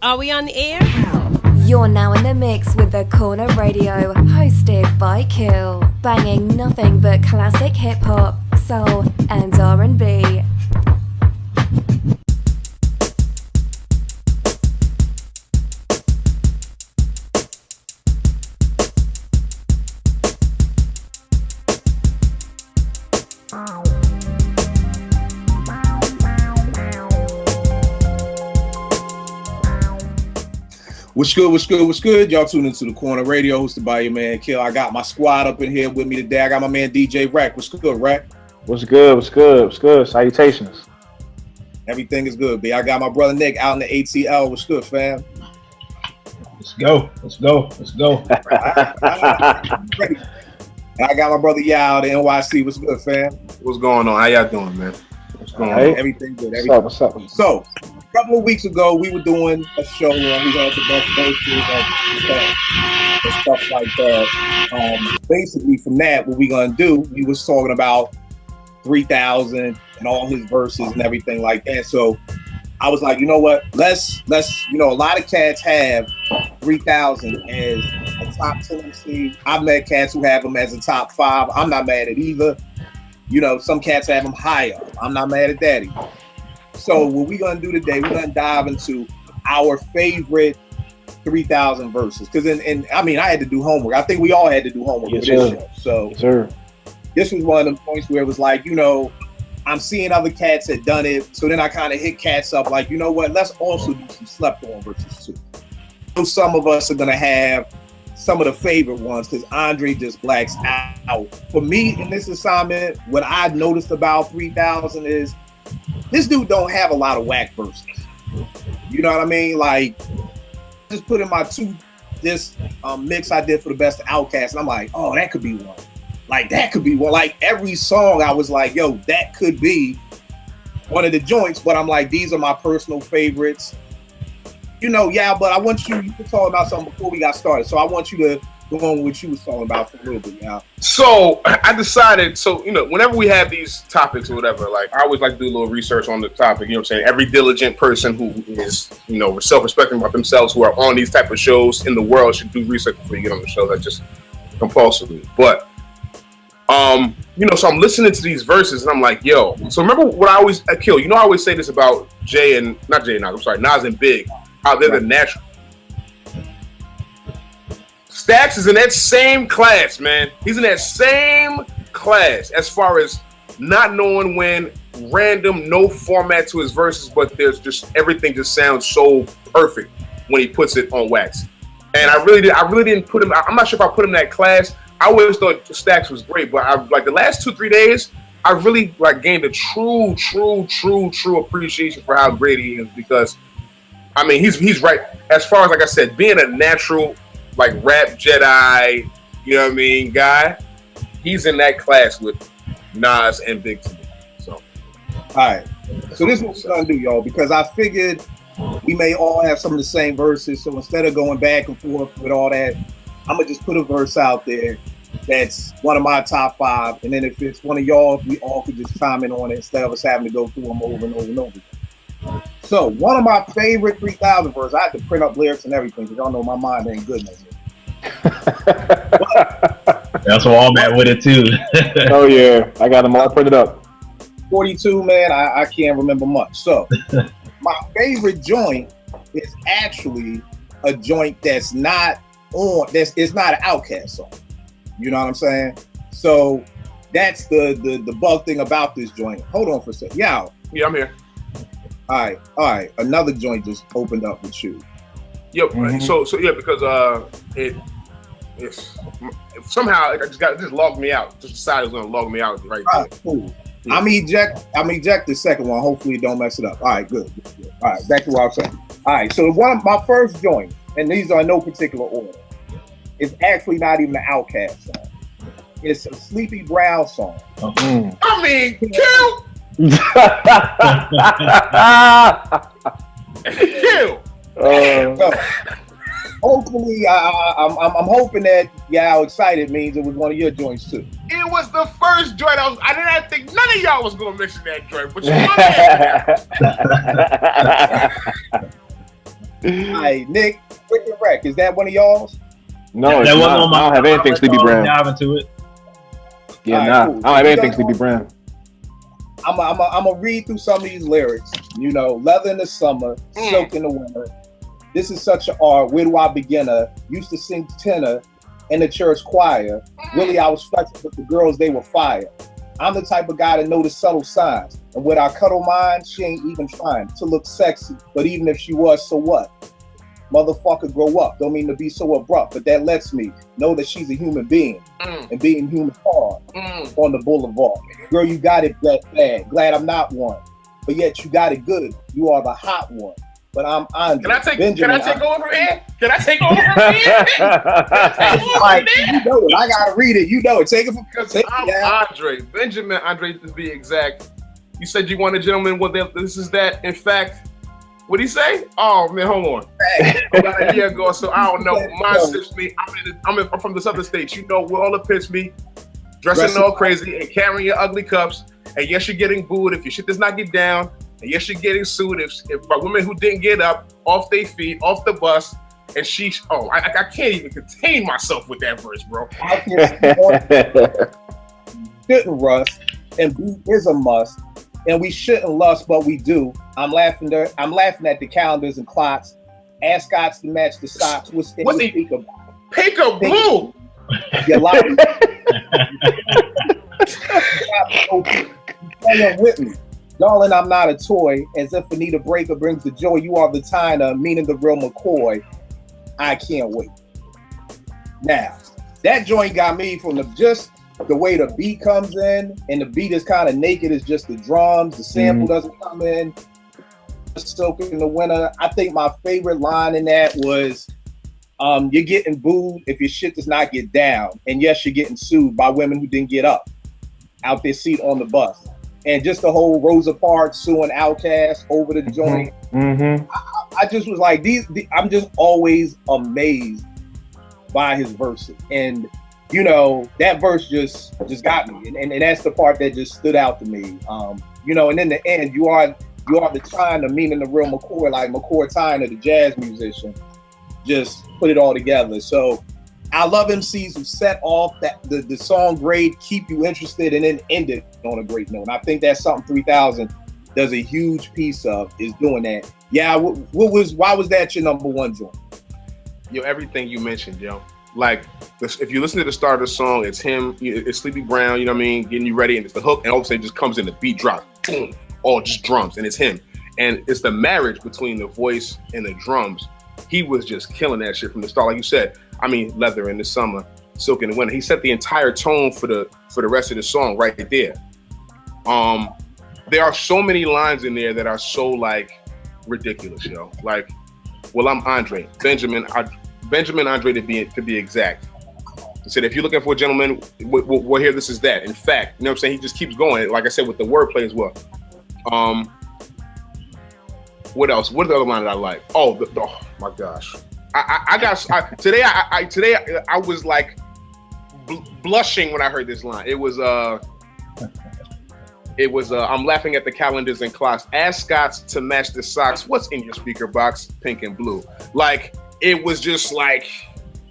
Are we on the air? You're now in the mix with The Corner Radio, hosted by Kill, banging nothing but classic hip-hop, soul, and R&B. What's good, what's good, what's good? Y'all tune into The Corner Radio, hosted by your man, Kill. I got my squad up in here with me today. I got my man, DJ Rec. What's good, Rec? What's good, what's good, what's good? Salutations. Everything is good, B. I got my brother, Nick, out in the ATL. What's good, fam? Let's go, let's go, let's go. And I got my brother, Yaw, the NYC. What's good, fam? What's going on? How y'all doing, man? What's going on? Everything good. Everything. What's up? So, a couple of weeks ago, we were doing a show where we had the best verses and stuff like that. Basically, from that, what we gonna do? We was talking about 3000 and all his verses and everything like that. So, I was like, you know what? Let's a lot of cats have 3000 as a top 10 MC. I've met cats who have them as a top 5. I'm not mad at either. Some cats have them higher. I'm not mad at that either. So what we're going to do today, we're going to dive into our favorite 3000 verses. Because, I had to do homework. I think we all had to do homework for this show. So this was one of the points where it was like, I'm seeing other cats that done it. So then I kind of hit cats up like, you know what? Let's also do some slept on verses too. So some of us are going to have some of the favorite ones because Andre just blacks out. For me in this assignment, what I noticed about 3000 is this dude don't have a lot of whack verses. You know what I mean? Like, just put in my this mix I did for the best of Outkast, and I'm like, oh, that could be one. Like, that could be one. Like, every song I was like, yo, that could be one of the joints, but I'm like, these are my personal favorites. But I want you were talking about something before we got started, so I want you to go on what you was talking about for a little bit, yeah. So I decided, whenever we have these topics or whatever, like I always like to do a little research on the topic, you know what I'm saying? Every diligent person who is, self-respecting about themselves who are on these type of shows in the world should do research before you get on the show. That's just compulsively. But, so I'm listening to these verses and I'm like, yo, so remember what I always, Kill, I always say this about Nas and Big, how they're the natural. Stax is in that same class, man. He's in that same class as far as not knowing when, random, no format to his verses, but there's just everything just sounds so perfect when he puts it on wax. And I really didn't put him. I'm not sure if I put him in that class. I always thought Stax was great, but the last 2-3 days, I really gained a true appreciation for how great he is because, he's right as far as like I said, being a natural. Like rap Jedi, guy. He's in that class with Nas and Big to me. So, all right. So this is what we're gonna do, y'all, because I figured we may all have some of the same verses. So instead of going back and forth with all that, I'm gonna just put a verse out there that's one of my top 5, and then if it's one of y'all, we all could just chime in on it instead of us having to go through them over and over and over. So one of my favorite 3000 verses, I had to print up lyrics and everything because y'all know my mind ain't good no more. That's what I'm at with it too. Oh yeah, I got them all printed up. 42, man, I can't remember much. So my favorite joint is actually a joint that's not it's not an Outkast song. You know what I'm saying? So that's the bug thing about this joint. Hold on for a second. Yeah, I'm here. All right. Another joint just opened up with you. Yep. Mm-hmm. So yeah, because it's somehow it just logged me out. Just decided it was gonna log me out right there. Cool. Yeah. I'm eject the second one. Hopefully it don't mess it up. All right, good. All right, back to what I was saying. All right, so one of my first joint, and these are in no particular order, is actually not even an Outkast song. It's a Sleepy Brown song. Kill. Kill. So, hopefully, I'm hoping that y'all excited means it was one of your joints too. It was the first joint. I didn't think none of y'all was gonna mention that joint, but you right, Nick, Quick and Wreck, is that one of y'all's? No, that it's wasn't not. on my. I don't have anything Sleepy Brown. Dive into it. Yeah, All right, nah. cool. I don't have anything Sleepy Brown. I'm gonna read through some of these lyrics. You know, leather in the summer, silk in the winter. This is such an art. Where do I begin? Used to sing tenor in the church choir. Really, I was flexing with the girls, they were fire. I'm the type of guy to know the subtle signs. And with our cuddle mind, she ain't even trying to look sexy. But even if she was, so what? Motherfucker, grow up. Don't mean to be so abrupt, but that lets me know that she's a human being. And being human hard on the boulevard. Girl, you got it bad. Glad I'm not one. But yet you got it good. You are the hot one. But I'm Andre. Can I take over here? You know it. I gotta read it. You know it. Take it from Andre. Benjamin Andre, to be exact. You said you want a gentleman. Well, this is that. In fact, what'd he say? Oh man, hold on. About a year ago, so I don't know. Mine sips me. I'm from the southern states. You know, where all the piss me, dressing all crazy and carrying your ugly cups. And yes, you're getting booed if your shit does not get down. And yes, you're getting sued if by women who didn't get up off their feet, off the bus. And I can't even contain myself with that verse, bro. Shouldn't rust, and beat is a must. And we shouldn't lust, but we do. I'm laughing at the calendars and clocks. Ascots to match the socks. What's he speak about? Peekaboo. You lie. With me. Darling, I'm not a toy. As if Anita Breaker brings the joy. You are the Tyner, meaning the real McCoy. I can't wait. Now, that joint got me from the way the beat comes in, and the beat is kind of naked. It's just the drums. The sample doesn't come in. Silk in the winter. I think my favorite line in that was, you're getting booed if your shit does not get down. And yes, you're getting sued by women who didn't get up out their seat on the bus. And just the whole Rosa Parks suing Outkast over the joint. I just was like, I'm just always amazed by his verses. And you know, that verse just got me. And that's the part that just stood out to me. You know, and in the end, you are the Tyner, meaning the real McCoy, like McCoy Tyner, the jazz musician, just put it all together. So I love MCs who set off the song great, keep you interested, and then end it on a great note. And I think that's something 3000 does a huge piece of, is doing that. Yeah, why was that your number one joint? Yo, everything you mentioned, yo. Like, if you listen to the start of the song, it's him, it's Sleepy Brown, you know what I mean, getting you ready, and it's the hook, and all of a sudden it just comes in, the beat drop, boom, all just drums, and it's him. And it's the marriage between the voice and the drums. He was just killing that shit from the start. Like you said, I mean, leather in the summer, silk in the winter. He set the entire tone for the rest of the song right there. There are so many lines in there that are so, like, ridiculous, yo. Like, well, I'm Andre, Benjamin Andre to be exact. He said, if you're looking for a gentleman, we'll hear this is that. In fact, you know what I'm saying? He just keeps going. Like I said, with the wordplay as well. What else? What are the other line that I like? Oh, oh my gosh. Today I was like blushing when I heard this line. It was I'm laughing at the calendars and clocks. Ascots to match the socks. What's in your speaker box? Pink and blue. Like, it was just like,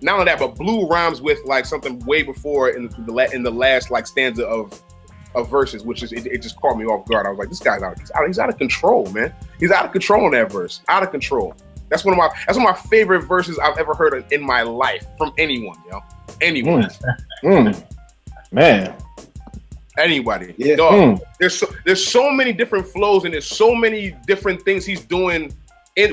not only that, but blue rhymes with like something way before in the last like stanza of verses, which is it just caught me off guard. I was like, this guy's he's out of control, man. He's out of control in that verse. Out of control. That's one of my favorite verses I've ever heard in my life from anyone, yo. Anyone. Man. Anybody. Yeah. Dog. There's so many different flows, and there's so many different things he's doing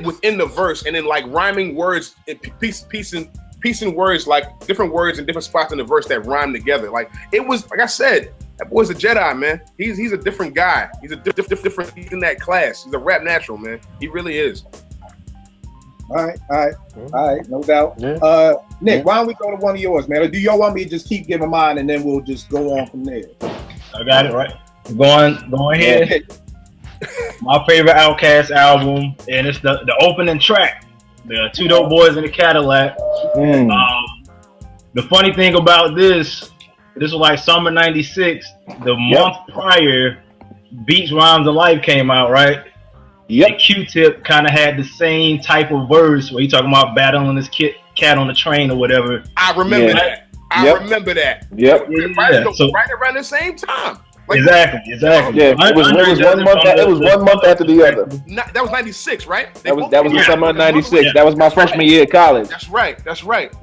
within the verse, and then like rhyming words, piecing words, like different words in different spots in the verse that rhyme together. Like, it was, like I said, that boy's a Jedi, man. He's a different guy. He's a different. He's in that class. He's a rap natural, man. He really is. All right, no doubt. Yeah. Nick, why don't we go to one of yours, man? Or do y'all want me to just keep giving mine and then we'll just go on from there? I got it right. Going here. My favorite Outkast album, and it's the opening track, the Two Dope Boys in the Cadillac. The funny thing about this was like summer '96. The month prior, Beats Rhymes of Life came out, right? And Q-Tip kind of had the same type of verse where he talking about battling this cat on the train or whatever. I remember that. I remember that. Yep. Right around the same time. Like, exactly. Yeah, it was 1 month after the other. That was 96, right? That was the summer of 96. That was my freshman year at college. That's right.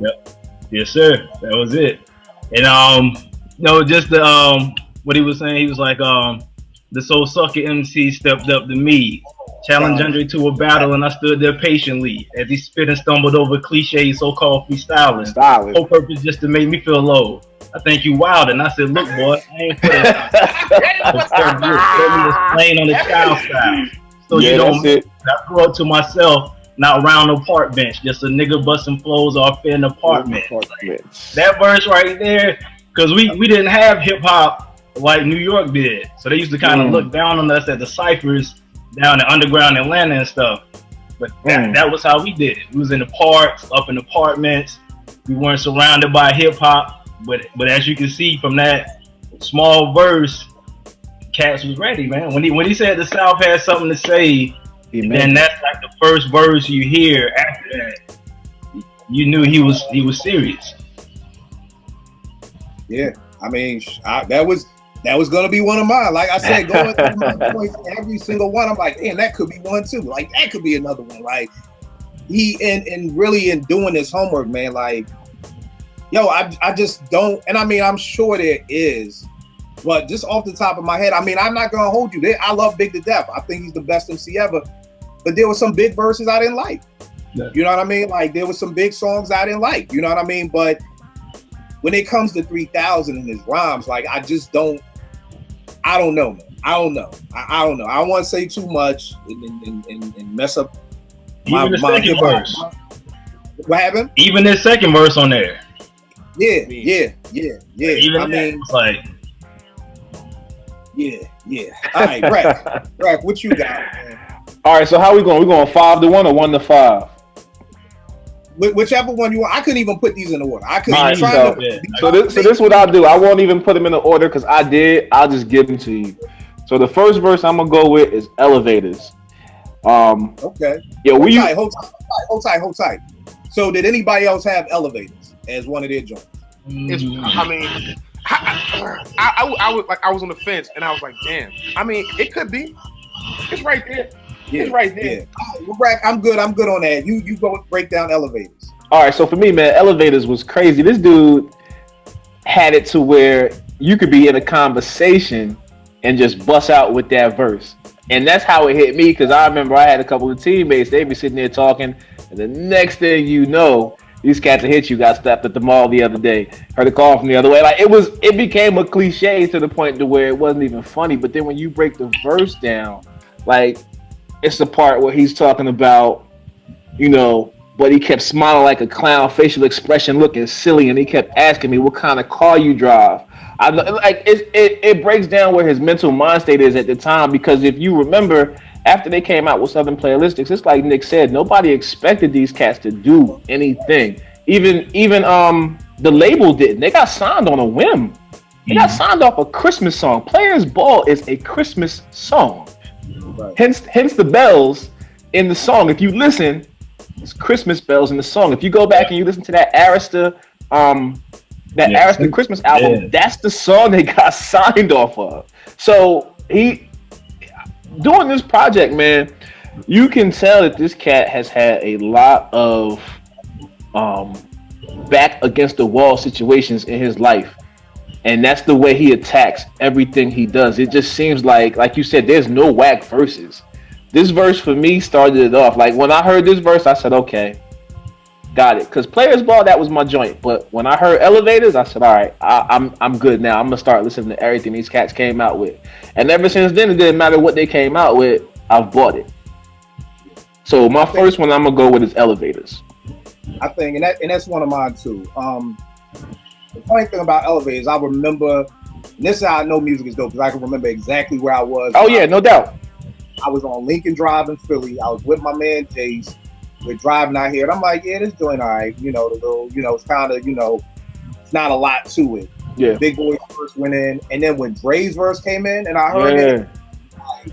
Yep. Yes, sir. That was it. And just the what he was saying, he was like, the soul sucker MC stepped up to me, challenged Andre to a battle, and I stood there patiently as he spit and stumbled over cliches, so-called freestyling. Whole purpose just to make me feel low. I think you wild, and I said, look, boy, I ain't for that. Explain on the child style. So you don't. I grew up to myself, not around no park bench, just a nigga busting flows off in an apartment. That verse right there, because we didn't have hip hop like New York did, so they used to kind of look down on us at the ciphers down in underground Atlanta and stuff. But that was how we did it. We was in the parks, up in apartments. We weren't surrounded by hip hop. But as you can see from that small verse, Cats was ready, man. When he said the South had something to say, then that's like the first verse you hear. After that, you knew he was serious. Yeah, I mean, that was gonna be one of mine. Like I said, going through my points, every single one, I'm like, damn, that could be one too. Like that could be another one. Like he and really in doing his homework, man. Like. Yo, I just don't, and I mean, I'm sure there is, but just off the top of my head, I mean, I'm not gonna hold you there. I love Big to death. I think he's the best MC ever, but there were some big verses I didn't like. Yeah. You know what I mean? Like there were some big songs I didn't like. You know what I mean? But when it comes to 3000 and his rhymes, like I just don't. I don't know, man. I don't know. I don't know. I don't want to say too much and mess up my second verse. What happened? Even his second verse on there. Yeah. Even I mean, it's like, yeah. All right, Rack, what you got, man? All right, so how we going? We going 5-1 or 1-5? Whichever one you want. I couldn't even put these in order. I couldn't. Right, so this is what I'll do. I won't even put them in the order because I did. I'll just give them to you. So the first verse I'm gonna go with is Elevators. Okay. Yeah, hold tight. So did anybody else have Elevators as one of their joints? I mean, I was on the fence, and I was like, damn. I mean, it could be. It's right there. It's right there. Yeah. Well, Rack, I'm good on that. You go break down Elevators. All right, so for me, man, Elevators was crazy. This dude had it to where you could be in a conversation and just bust out with that verse. And that's how it hit me, because I remember I had a couple of teammates, they'd be sitting there talking, and the next thing you know, these cats that hit you got stopped at the mall the other day. Heard a call from the other way. Like it became a cliche to the point to where it wasn't even funny. But then when you break the verse down, like it's the part where he's talking about, but he kept smiling like a clown, facial expression looking silly, and he kept asking me what kind of car you drive. It breaks down where his mental mind state is at the time, because if you remember, after they came out with Southern Playlistics, it's like Nick said, nobody expected these cats to do anything. Even the label didn't. They got signed on a whim. They got signed off a Christmas song. Players Ball is a Christmas song. Right. Hence the bells in the song. If you listen, it's Christmas bells in the song. If you go back and you listen to that Arista Arista Christmas album, that's the song they got signed off of. So he doing this project, man, you can tell that this cat has had a lot of back against the wall situations in his life. And that's the way he attacks everything he does. It just seems like you said, there's no whack verses. This verse for me started it off. Like when I heard this verse, I said, okay, got it. Because Players Ball, that was my joint. But when I heard Elevators, I said, all right, I'm good now. I'm gonna start listening to everything these cats came out with. And ever since then, it didn't matter what they came out with, I've bought it. So my first one I'm gonna go with is Elevators. I think, and that's one of mine too. The funny thing about Elevators, I remember, and this is how I know music is dope, because I can remember exactly where I was. Oh yeah, no doubt. I was on Lincoln Drive in Philly. I was with my man Jace. We're driving out here, and I'm like, yeah, this joint, all right. The little, it's kind of, it's not a lot to it. Yeah. Big Boy first went in, and then when Dre's verse came in, and I heard it, like,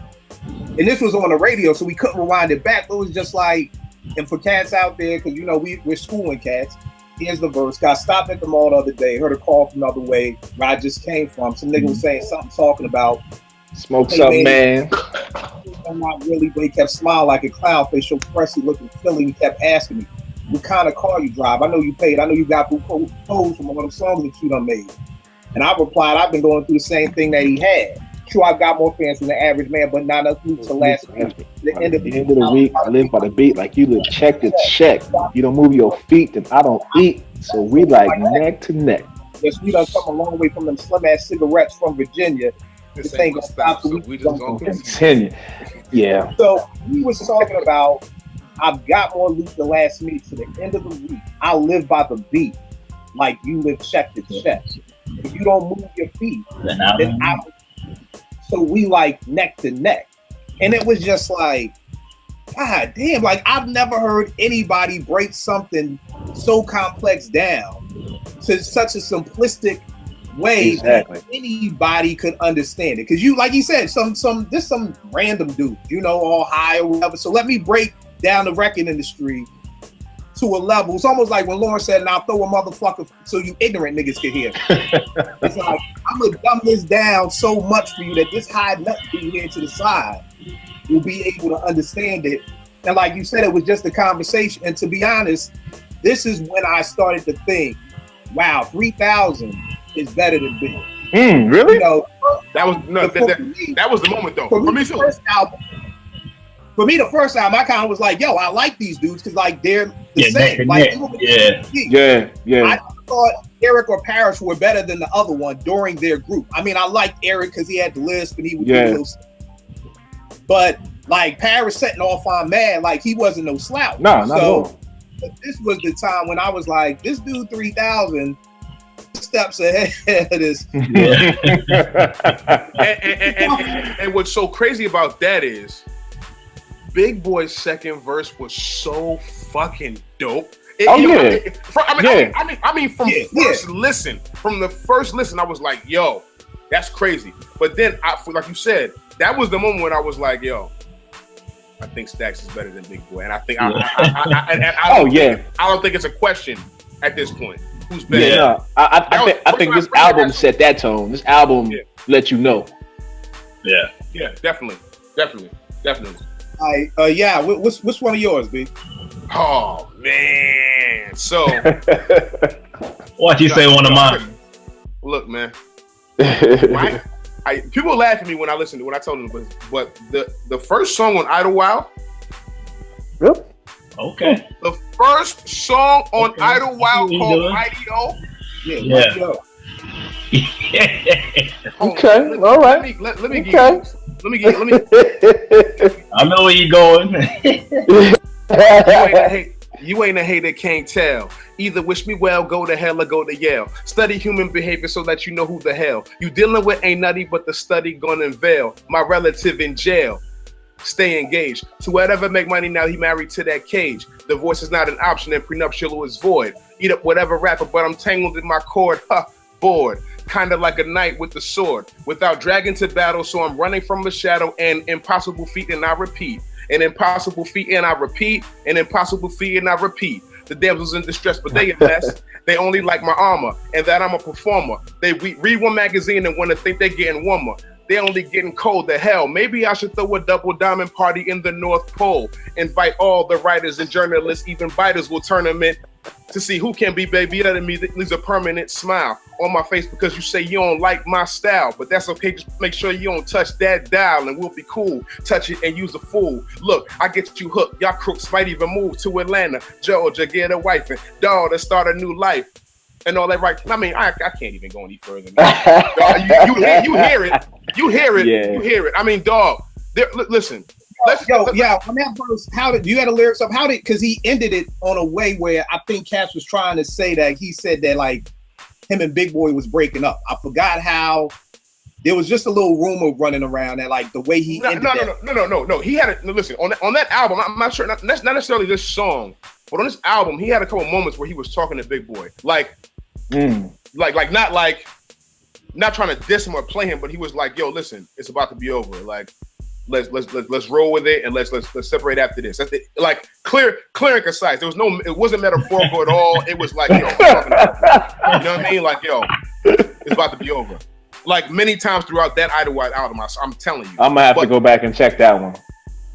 And this was on the radio, so we couldn't rewind it back. But it was just like, and for cats out there, because you know we're schooling cats. Here's the verse. Got stopped at the mall the other day. Heard a call from the other way where I just came from. Some nigga was saying something, talking about smoke something, man. I'm not really, but he kept smiling like a clown face, so pressy, looking silly. He kept asking me, "What kind of car you drive? I know you paid. I know you got clothes from one of them songs that you done made." And I replied, "I've been going through the same thing that he had. Sure, I've got more fans than the average man, but not enough to last week. The end of the week, I live by the beat like you live check to check. You don't move your feet, then I don't eat. So we like neck to neck." Yes, we done come a long way from them slim ass cigarettes from Virginia. This ain't gonna stop, so we just gonna continue. Yeah. So we was talking about, I've got more loot than last week. To the end of the week, I live by the beat like you live check to check. If you don't move your feet, then I. So we like neck to neck. And it was just like, God damn, like I've never heard anybody break something so complex down to such a simplistic way that anybody could understand it. Because you, like you said, just some random dude, you know, all high or whatever. So let me break down the record industry to a level. It's almost like when Lauren said, "And I'll throw a motherfucker so you ignorant niggas can hear." It's like, I'm gonna dumb this down so much for you that this high nut dude here to the side will be able to understand it. And like you said, it was just a conversation. And to be honest, this is when I started to think, wow, 3,000 is better than Big. Really? You know, that was the moment though. For me, the first album, I kind of was like, yo, I like these dudes because like they're the same. Like, I thought Eric or Parrish were better than the other one during their group. I mean, I liked Eric because he had the lisp and he would do those. But like Parrish setting off on Mad, like he wasn't no slouch. No, not at all. But this was the time when I was like, this dude 3,000 steps ahead of this. And what's so crazy about that is Big Boy's second verse was so fucking dope. From the first listen, I was like, yo, that's crazy. But then, like you said, that was the moment when I was like, yo, I think Stax is better than Big Boy, and I think I don't think it's a question at this point. Who's better? Yeah, no, I think this album set that tone. This album let you know. Yeah, definitely. Yeah. What's one of yours, B? Oh man, so why'd you say one of mine? Look, man, people laugh at me when I told them, but the first song on Idlewild. Yep. Okay. The first song on Idlewild called Radio. Yeah. Okay. All right. Let me get. I know where you're going. You ain't a hater, can't tell. Either wish me well, go to hell, or go to Yale. Study human behavior so that you know who the hell you dealing with ain't nutty, but the study gonna unveil. My relative in jail. Stay engaged. To whatever make money now, he married to that cage. Divorce is not an option and prenuptial is void. Eat up whatever rapper, but I'm tangled in my cord. Bored. Kinda like a knight with the sword. Without dragging to battle, so I'm running from the shadow and impossible feat and I repeat. An impossible feat and I repeat. An impossible feat and I repeat. The damsels in distress, but they a mess. They only like my armor and that I'm a performer. They read one magazine and want to think they're getting warmer. They only getting cold to hell. Maybe I should throw a double diamond party in the North Pole. Invite all the writers and journalists, even biters will tournament to see who can be baby better than me. That leaves a permanent smile on my face because you say you don't like my style. But that's okay, just make sure you don't touch that dial and we'll be cool. Touch it and use a fool. Look, I get you hooked. Y'all crooks might even move to Atlanta, Georgia, get a wife and daughter, start a new life. And all that, right? I mean, I can't even go any further. Dog, you hear it. You hear it. Yeah. You hear it. I mean, dog. Listen. On that verse, you had a lyrics up? Because he ended it on a way where I think Cass was trying to say that he said that like him and Big Boy was breaking up. I forgot how. There was just a little rumor running around that like the way he ended No. He had it. Listen, on that album, I'm not sure. Not necessarily this song, but on this album, he had a couple moments where he was talking to Big Boy, not trying to diss him or play him, but he was like, "Yo, listen, it's about to be over. Like, let's roll with it, and let's separate after this. That's it. Like clear and concise. There was it wasn't metaphorical at all. It was like, yo, you know what I mean? Like, yo, it's about to be over. Like many times throughout that Idlewild album, I'm telling you. I'm gonna have to go back and check that one.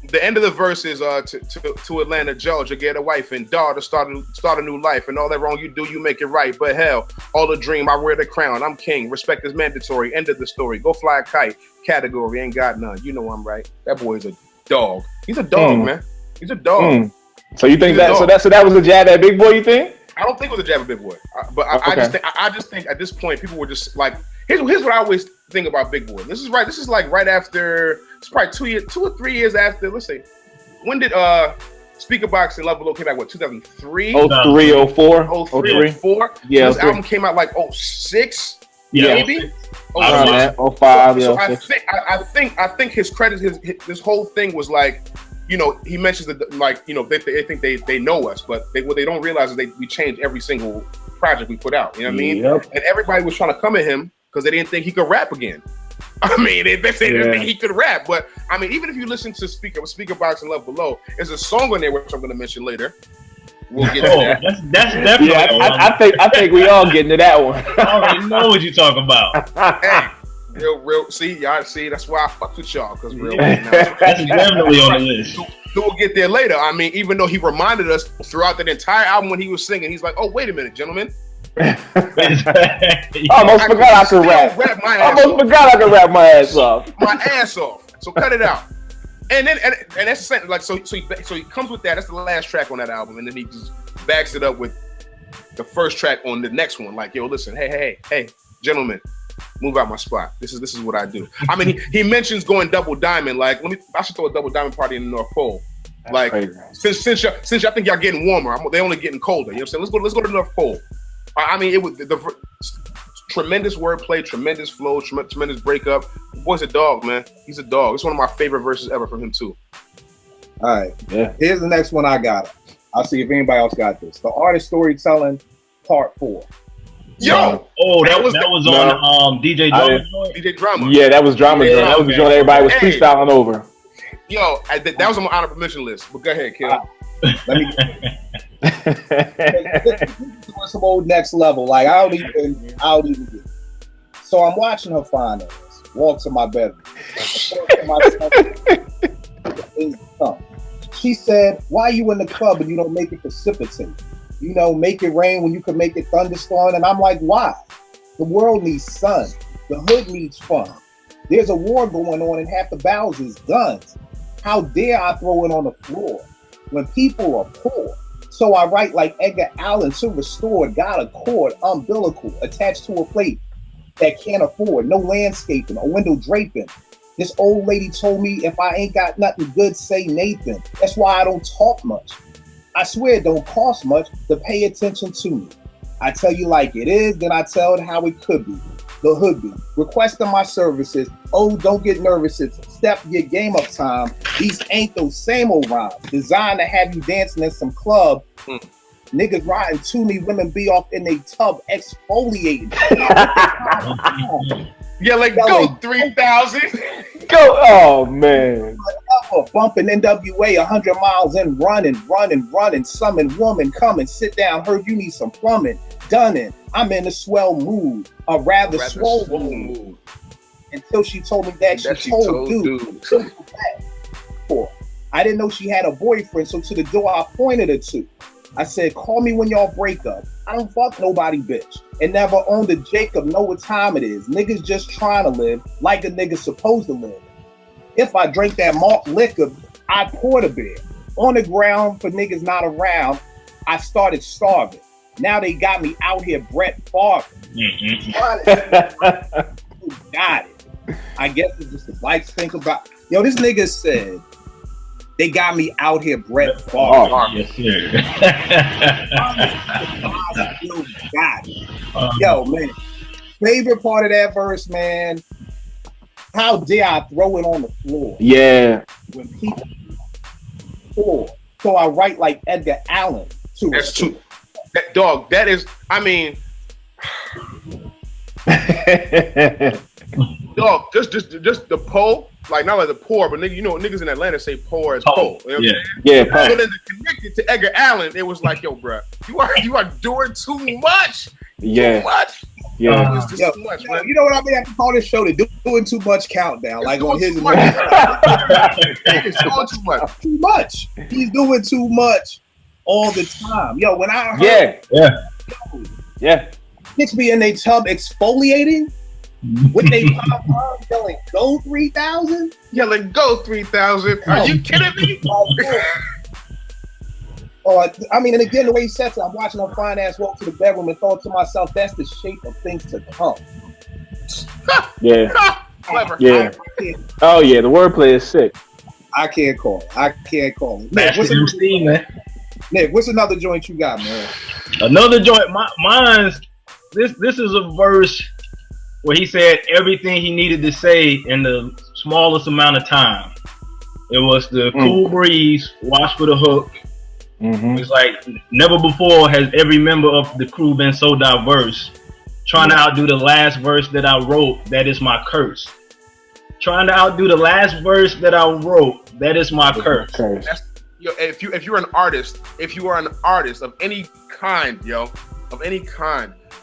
The end of the verse is to Atlanta, Georgia, get a wife and daughter, start a new life, and all that wrong you do, you make it right. But hell, all the dream, I wear the crown. I'm king. Respect is mandatory. End of the story. Go fly a kite. Category ain't got none. You know I'm right. That boy is a dog. He's a dog, man. He's a dog. So you think that? So that was a jab at Big Boy? You think? I don't think it was a jab at Big Boy, but I just think at this point people were just like, here's what I always think about Big Boy. This is right. This is like right after. It's probably 2 or 3 years after. Let's say, when did Speaker Box and Love Below came out? What, 2003? 03, 04. 03, 04? Yeah. This album came out like 06, maybe. 05. So I think his credit, this whole thing was like, you know, he mentions that, like, you know, they think they know us, but what they don't realize is we changed every single project we put out. You know what I mean? Yep. And everybody was trying to come at him because they didn't think he could rap again. I mean, they didn't think he could rap, but I mean, even if you listen to Speaker Box and Love Below, there's a song on there which I'm going to mention later. We'll get to that. That's definitely. Yeah, I think we all getting to that one. I already know what you're talking about. Hey, real. See, y'all see. That's why I fuck with y'all, because real. That's definitely on the list. So we'll get there later. I mean, even though he reminded us throughout that entire album when he was singing, he's like, "Oh, wait a minute, gentlemen." I almost forgot I could rap. Almost forgot I could rap my ass off. My ass off. So cut it out. And then and that's the same, like so he comes with that. That's the last track on that album, and then he just backs it up with the first track on the next one. Like, yo, listen, hey, gentlemen, move out my spot. This is what I do. I mean, he mentions going double diamond. Like, I should throw a double diamond party in the North Pole. That's like crazy. since I think y'all getting warmer, they only getting colder. You know what I'm saying? Let's go to the North Pole. I mean, it was the tremendous wordplay, tremendous flow, tremendous breakup. The boy's a dog, man. He's a dog. It's one of my favorite verses ever from him too. All right. Yeah. Here's the next one I got. I'll see if anybody else got this. The Artist Storytelling, Part 4. Yo! Oh, that was on DJ Drama. DJ Drama. Yeah, that was Drama. Yeah, that was the joint everybody was freestyling over. Yo, that was on my honorable mention list. But go ahead, Kim. Let me doing some old next level. Like I don't even get it. So I'm watching her find us. Walk to my bedroom. She said, "Why you in the club and you don't make it precipitate? You know, make it rain when you can make it thunderstorm." And I'm like, why? The world needs sun. The hood needs fun. There's a war going on and half the battles is guns. How dare I throw it on the floor when people are poor? So I write like Edgar Allan to restore, got a cord, umbilical, attached to a plate that can't afford, no landscaping, a window draping. This old lady told me if I ain't got nothing good, say Nathan. That's why I don't talk much. I swear it don't cost much to pay attention to me. I tell you like it is, then I tell it how it could be. The hood be. Requesting my services. Oh, don't get nervous. It's step your game up time. These ain't those same old rhymes. Designed to have you dancing in some club. Niggas riding to me, women be off in they tub exfoliating. Yeah, like go 3,000. Go, oh man. Bumping NWA 100 miles and running. Summon woman, come and sit down. Heard you need some plumbing. Done it. I'm in a swell mood, a rather swollen mood. Until she told me that she told dude. I didn't know she had a boyfriend, so to the door I pointed her to. I said, call me when y'all break up. I don't fuck nobody, bitch. And never owned a Jacob, know what time it is. Niggas just trying to live like a nigga supposed to live. If I drink that malt liquor, I poured a beer. On the ground for niggas not around, I started starving. Now they got me out here, Brett Favre. Got it. I guess it's just the whites think about. Yo, this nigga said, they got me out here, Brett Favre. Yes, sir. Got it. Yo, man. Favorite part of that verse, man. How dare I throw it on the floor? Yeah. When people pour. So I write like Edgar Allan. That's true. That dog, that is, I mean. Dog, just the pole, like not like the poor, but nigga, you know, niggas in Atlanta say poor as pole. You know what I'm saying? So then to connect it to Edgar Allan, it was like, yo, bro, you are doing too much. Yeah. Too much. Yeah. It's just too much, man. You know what I mean? I have to call this show the Doing Too Much Countdown. Like on his. He's doing too much. Too much. He's doing too much all the time. Yo, when I heard bitch be in their tub exfoliating with they pom yelling go 3,000. Yelling go 3,000. Are you kidding me? I mean, and again, the way he says it, I'm watching a fine ass walk to the bedroom and thought to myself, that's the shape of things to come. Yeah. Clever. Yeah. Oh yeah, the wordplay is sick. I can't call it. Nick, what's another joint you got, man? Another joint. Mine's this is a verse where he said everything he needed to say in the smallest amount of time. It was the Cool Breeze, Watch for the Hook. It's like never before has every member of the crew been so diverse. Trying to outdo the last verse that I wrote, that is my curse. Trying to outdo the last verse that I wrote, that is my curse. That's, yo, if you're an artist, you are an artist of any kind, yo,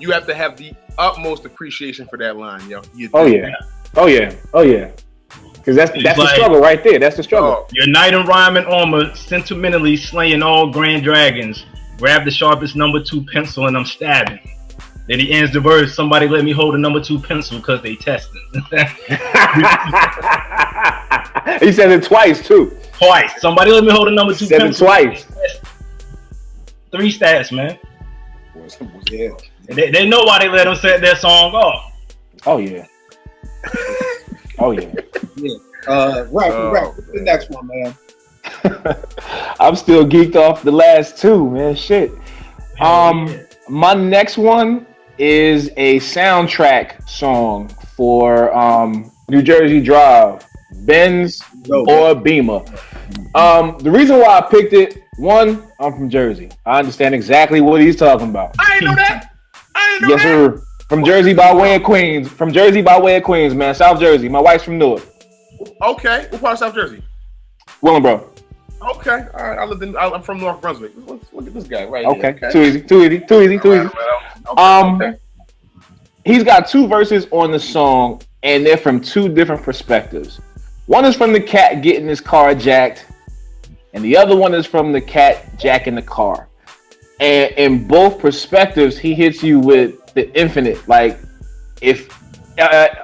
you have to have the utmost appreciation for that line, yo. Oh yeah. Because that's like, the struggle right there. That's the struggle. Your knight in rhyming armor, sentimentally slaying all grand dragons. Grab the sharpest number 2 pencil and I'm stabbing. Then he ends the verse, somebody let me hold a number 2 pencil because they testing. He said it twice too. Twice. Somebody let me hold a number 2 pencil. Said it twice. 3 stats, man. Yeah. They know why they let them set their song off. Oh yeah. Oh yeah. Right. The next one, man. I'm still geeked off the last 2, man. Shit. My next one is a soundtrack song for New Jersey Drive, Benz or Beamer. The reason why I picked it, one, I'm from Jersey. I understand exactly what he's talking about. I ain't know that. Yes, sir. From Jersey by way of Queens. Man. South Jersey. My wife's from Newark. Okay. What part of South Jersey? Willingboro. Okay. All right. I'm from North Brunswick. Look at this guy right here. Okay. Too easy. Okay. He's got 2 verses on the song, and they're from 2 different perspectives. One is from the cat getting his car jacked, and the other one is from the cat jacking the car. And in both perspectives, he hits you with the infinite. Like, if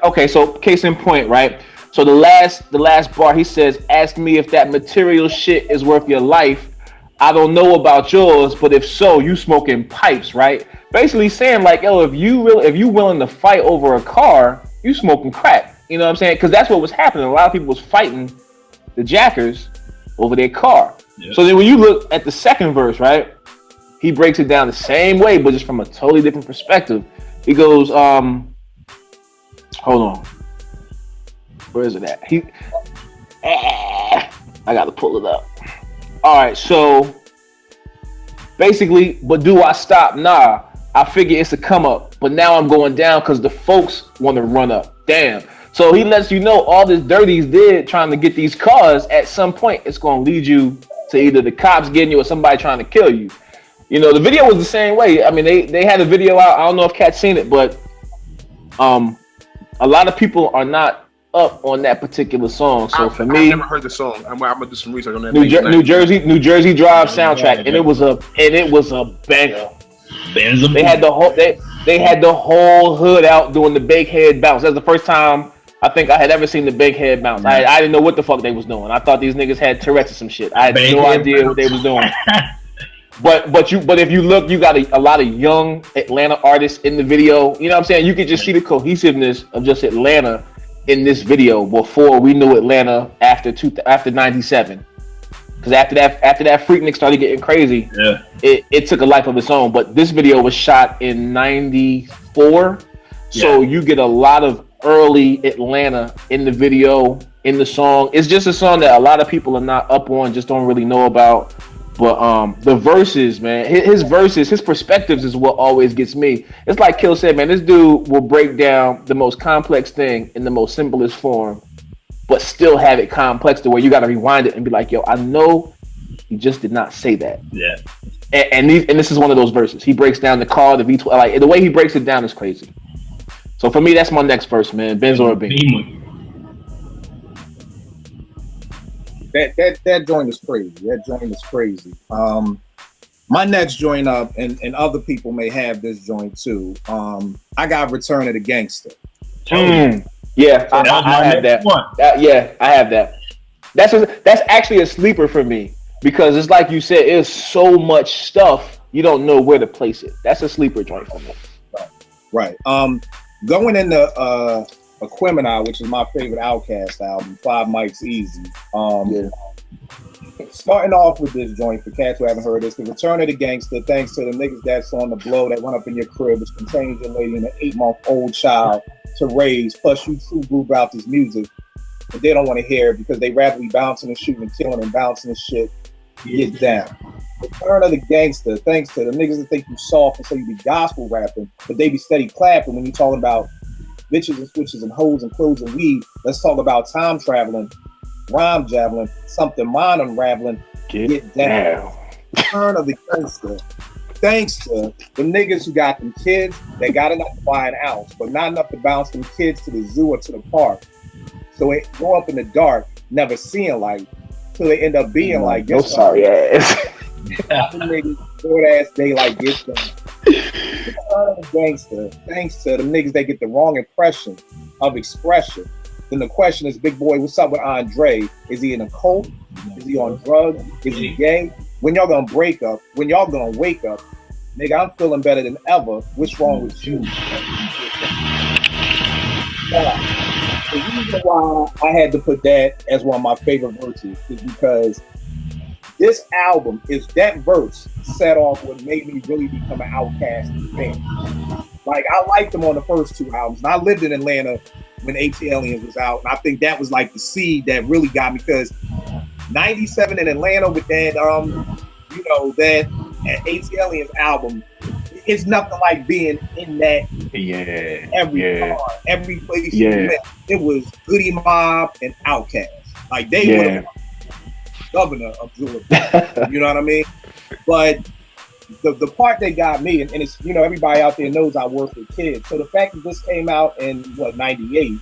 okay, so case in point, right? So the last bar, he says, "Ask me if that material shit is worth your life. I don't know about yours, but if so, you smoking pipes, right?" Basically saying like, yo, if you willing to fight over a car, you smoking crack. You know what I'm saying? Because that's what was happening. A lot of people was fighting the jackers over their car. Yep. So then when you look at the second verse, right, he breaks it down the same way, but just from a totally different perspective. He goes, hold on. Where is it at? I got to pull it up. All right, so basically, but do I stop? Nah, I figure it's a come up, but now I'm going down because the folks want to run up. Damn. So he lets you know all this dirt he's did trying to get these cars, at some point it's going to lead you to either the cops getting you or somebody trying to kill you. You know, the video was the same way. I mean, they had a video out. I don't know if Cat's seen it, but a lot of people are not up on that particular song. So for me, I've never heard the song. I'm gonna do some research on that. New Jersey Drive soundtrack, and it was a banger. They had the whole hood out doing the big head bounce. That's the first time I think I had ever seen the big head bounce. I didn't know what the fuck they was doing. I thought these niggas had Tourette's or some shit. I had no idea what they was doing. But if you look, you got a lot of young Atlanta artists in the video. You know what I'm saying? You could just see the cohesiveness of just Atlanta in this video before we knew Atlanta after 97. Because after that Freaknik started getting crazy, it took a life of its own. But this video was shot in 94, so you get a lot of early Atlanta in the video, in the song. It's just a song that a lot of people are not up on, just don't really know about. But the verses, man, his verses, his perspectives is what always gets me. It's like Kill said, man, this dude will break down the most complex thing in the most simplest form, but still have it complex to where you got to rewind it and be like, yo, I know he just did not say that. Yeah. And this is one of those verses. He breaks down the car, the V12, like the way he breaks it down is crazy. So for me, that's my next verse, man. Benz or a Beam. That joint is crazy. That joint is crazy. My next joint up, and other people may have this joint too. I got Return of the Gangsta. Yeah, I have that. Yeah, I have that. That's actually a sleeper for me because it's like you said, it's so much stuff you don't know where to place it. That's a sleeper joint for me. Right. Going into Aquemini, which is my favorite Outkast album, 5 Mics Easy. Starting off with this joint, for cats who haven't heard this, the Return of the Gangsta, thanks to the niggas that's on the blow that run up in your crib, which contains your lady and an 8-month-old child to raise, plus you true group out this music, but they don't want to hear it because they rather be bouncing and shooting and killing and bouncing and shit. Get down. Return of the Gangsta, thanks to the niggas that think you soft and say you be gospel rapping, but they be steady clapping when you talking about bitches and switches and hoes and clothes and weed. Let's talk about time traveling, rhyme javelin, something mind unraveling. Get down. Return of the Gangsta. Thanks to the niggas who got them kids that got enough to buy an ounce, but not enough to bounce them kids to the zoo or to the park. So they grow up in the dark, never seeing light, till they end up being like, no sorry ass. Niggas, short ass daylight gets them. Gangster, thanks to the niggas that get the wrong impression of expression. Then the question is, big boy, what's up with Andre? Is he in a cult? Is he on drugs? Is he gay? When y'all gonna break up? When y'all gonna wake up? Nigga, I'm feeling better than ever. What's wrong with you? The reason why I had to put that as one of my favorite verses is because this album is that verse set off what made me really become an Outkast fan. Like, I liked them on the first 2 albums, and I lived in Atlanta when AT Aliens was out, and I think that was like the seed that really got me, because 97 in Atlanta with that, that AT Aliens album, it's nothing like being in that. Every car, every place you went, it was Goody Mob and Outkast. Like, they were governor of Georgia. You know what I mean? But the part that got me, and it's, everybody out there knows I work with kids. So the fact that this came out in, 98,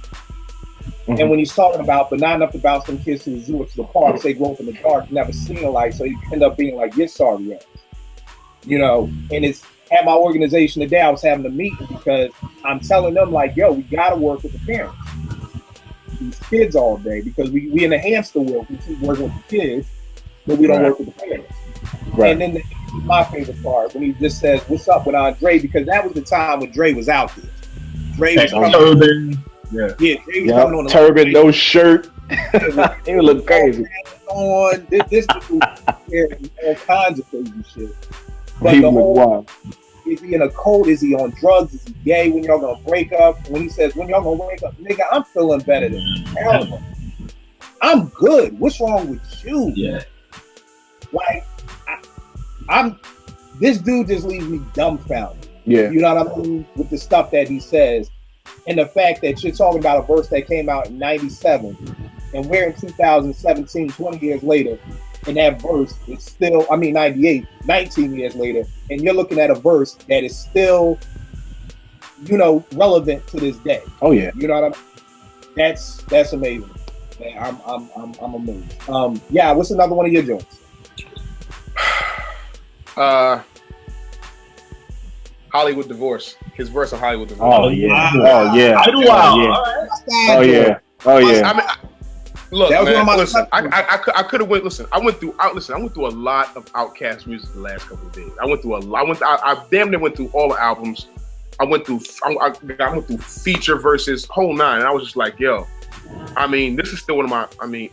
and when he's talking about, but not enough to bounce them kids to the zoo or to the park, they grow up in the dark, never seen a light, so you end up being like, you're sorry ass. And it's, at my organization today, I was having a meeting because I'm telling them, like, yo, we got to work with the parents. These kids all day, because we in a hamster wheel. We keep working with the kids, but we don't work with the parents. Right. And then my favorite part, when he just says, what's up with Andre? Because that was the time when Dre was out there. Dre was coming turban. Dre was coming on the turban, no shirt. It would look crazy. On this dude, all kinds of crazy shit. But he the was wild. Is he in a cult? Is he on drugs? Is he gay? When y'all gonna break up? When he says, when y'all gonna wake up? Nigga, I'm feeling better than hell. I'm good. What's wrong with you? Yeah. Like, I'm this dude just leaves me dumbfounded. Yeah. You know what I mean? With the stuff that he says. And the fact that you're talking about a verse that came out in 97, and we're in 2017, 20 years later, and that verse is still, 98, 19 years later, and you're looking at a verse that is still, relevant to this day. Oh yeah. You know what I mean? That's amazing. Man, I'm amazed. Yeah, what's another one of your joints? Hollywood Divorce. His verse on Hollywood Divorce. Oh yeah. Oh yeah. Idlewild. Oh yeah. Oh yeah. Look, that was man, one of my listen, I could have went. Listen, I went through a lot of Outkast music the last couple of days. I went through a lot. I damn near went through all the albums. I went through feature verses, whole nine. And I was just like, yo, this is still one of my.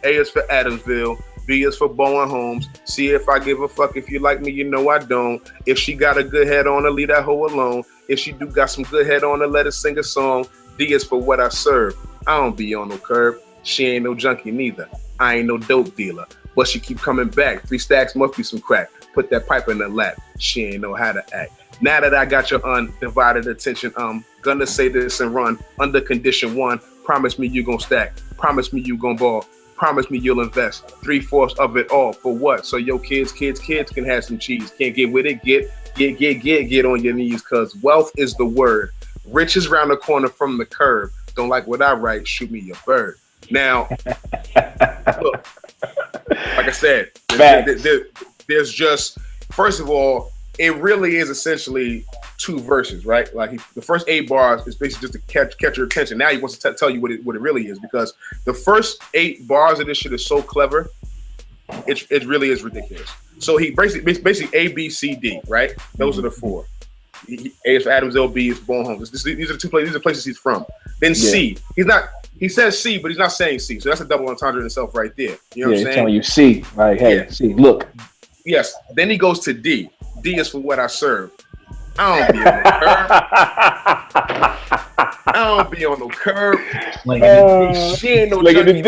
A is for Adamsville. B is for Bowen Holmes. C, if I give a fuck. If you like me, you know I don't. If she got a good head on her, leave that hoe alone. If she do got some good head on her, let her sing a song. D is for what I serve. I don't be on no curb. She ain't no junkie neither. I ain't no dope dealer. but she keep coming back. 3 stacks must be some crack. Put that pipe in the lap. She ain't know how to act. Now that I got your undivided attention, gonna say this and run under condition 1. Promise me you gon' stack. Promise me you gon' ball. Promise me you'll invest 3/4 of it all for what? So your kids can have some cheese. Can't get with it. Get on your knees, cause wealth is the word. Riches round the corner from the curb. Don't like what I write? Shoot me your bird. Now, look, like I said, there's just, first of all, it really is essentially 2 verses, right? Like the first 8 bars is basically just to catch your attention. Now he wants to tell you what it really is, because the first 8 bars of this shit is so clever, it really is ridiculous. So he basically A, B, C, D, right? Those are the 4. A is for Adamsville, B is for Bone Home. These are the 2 places. These are places he's from. Then C, he says C, but he's not saying C. So that's a double entendre in itself right there. You know what I'm saying? He's telling you C, like, hey, C, look. Yes. Then he goes to D. D is for what I serve. I don't be on no curb. I don't be on no curb. She ain't no junkie.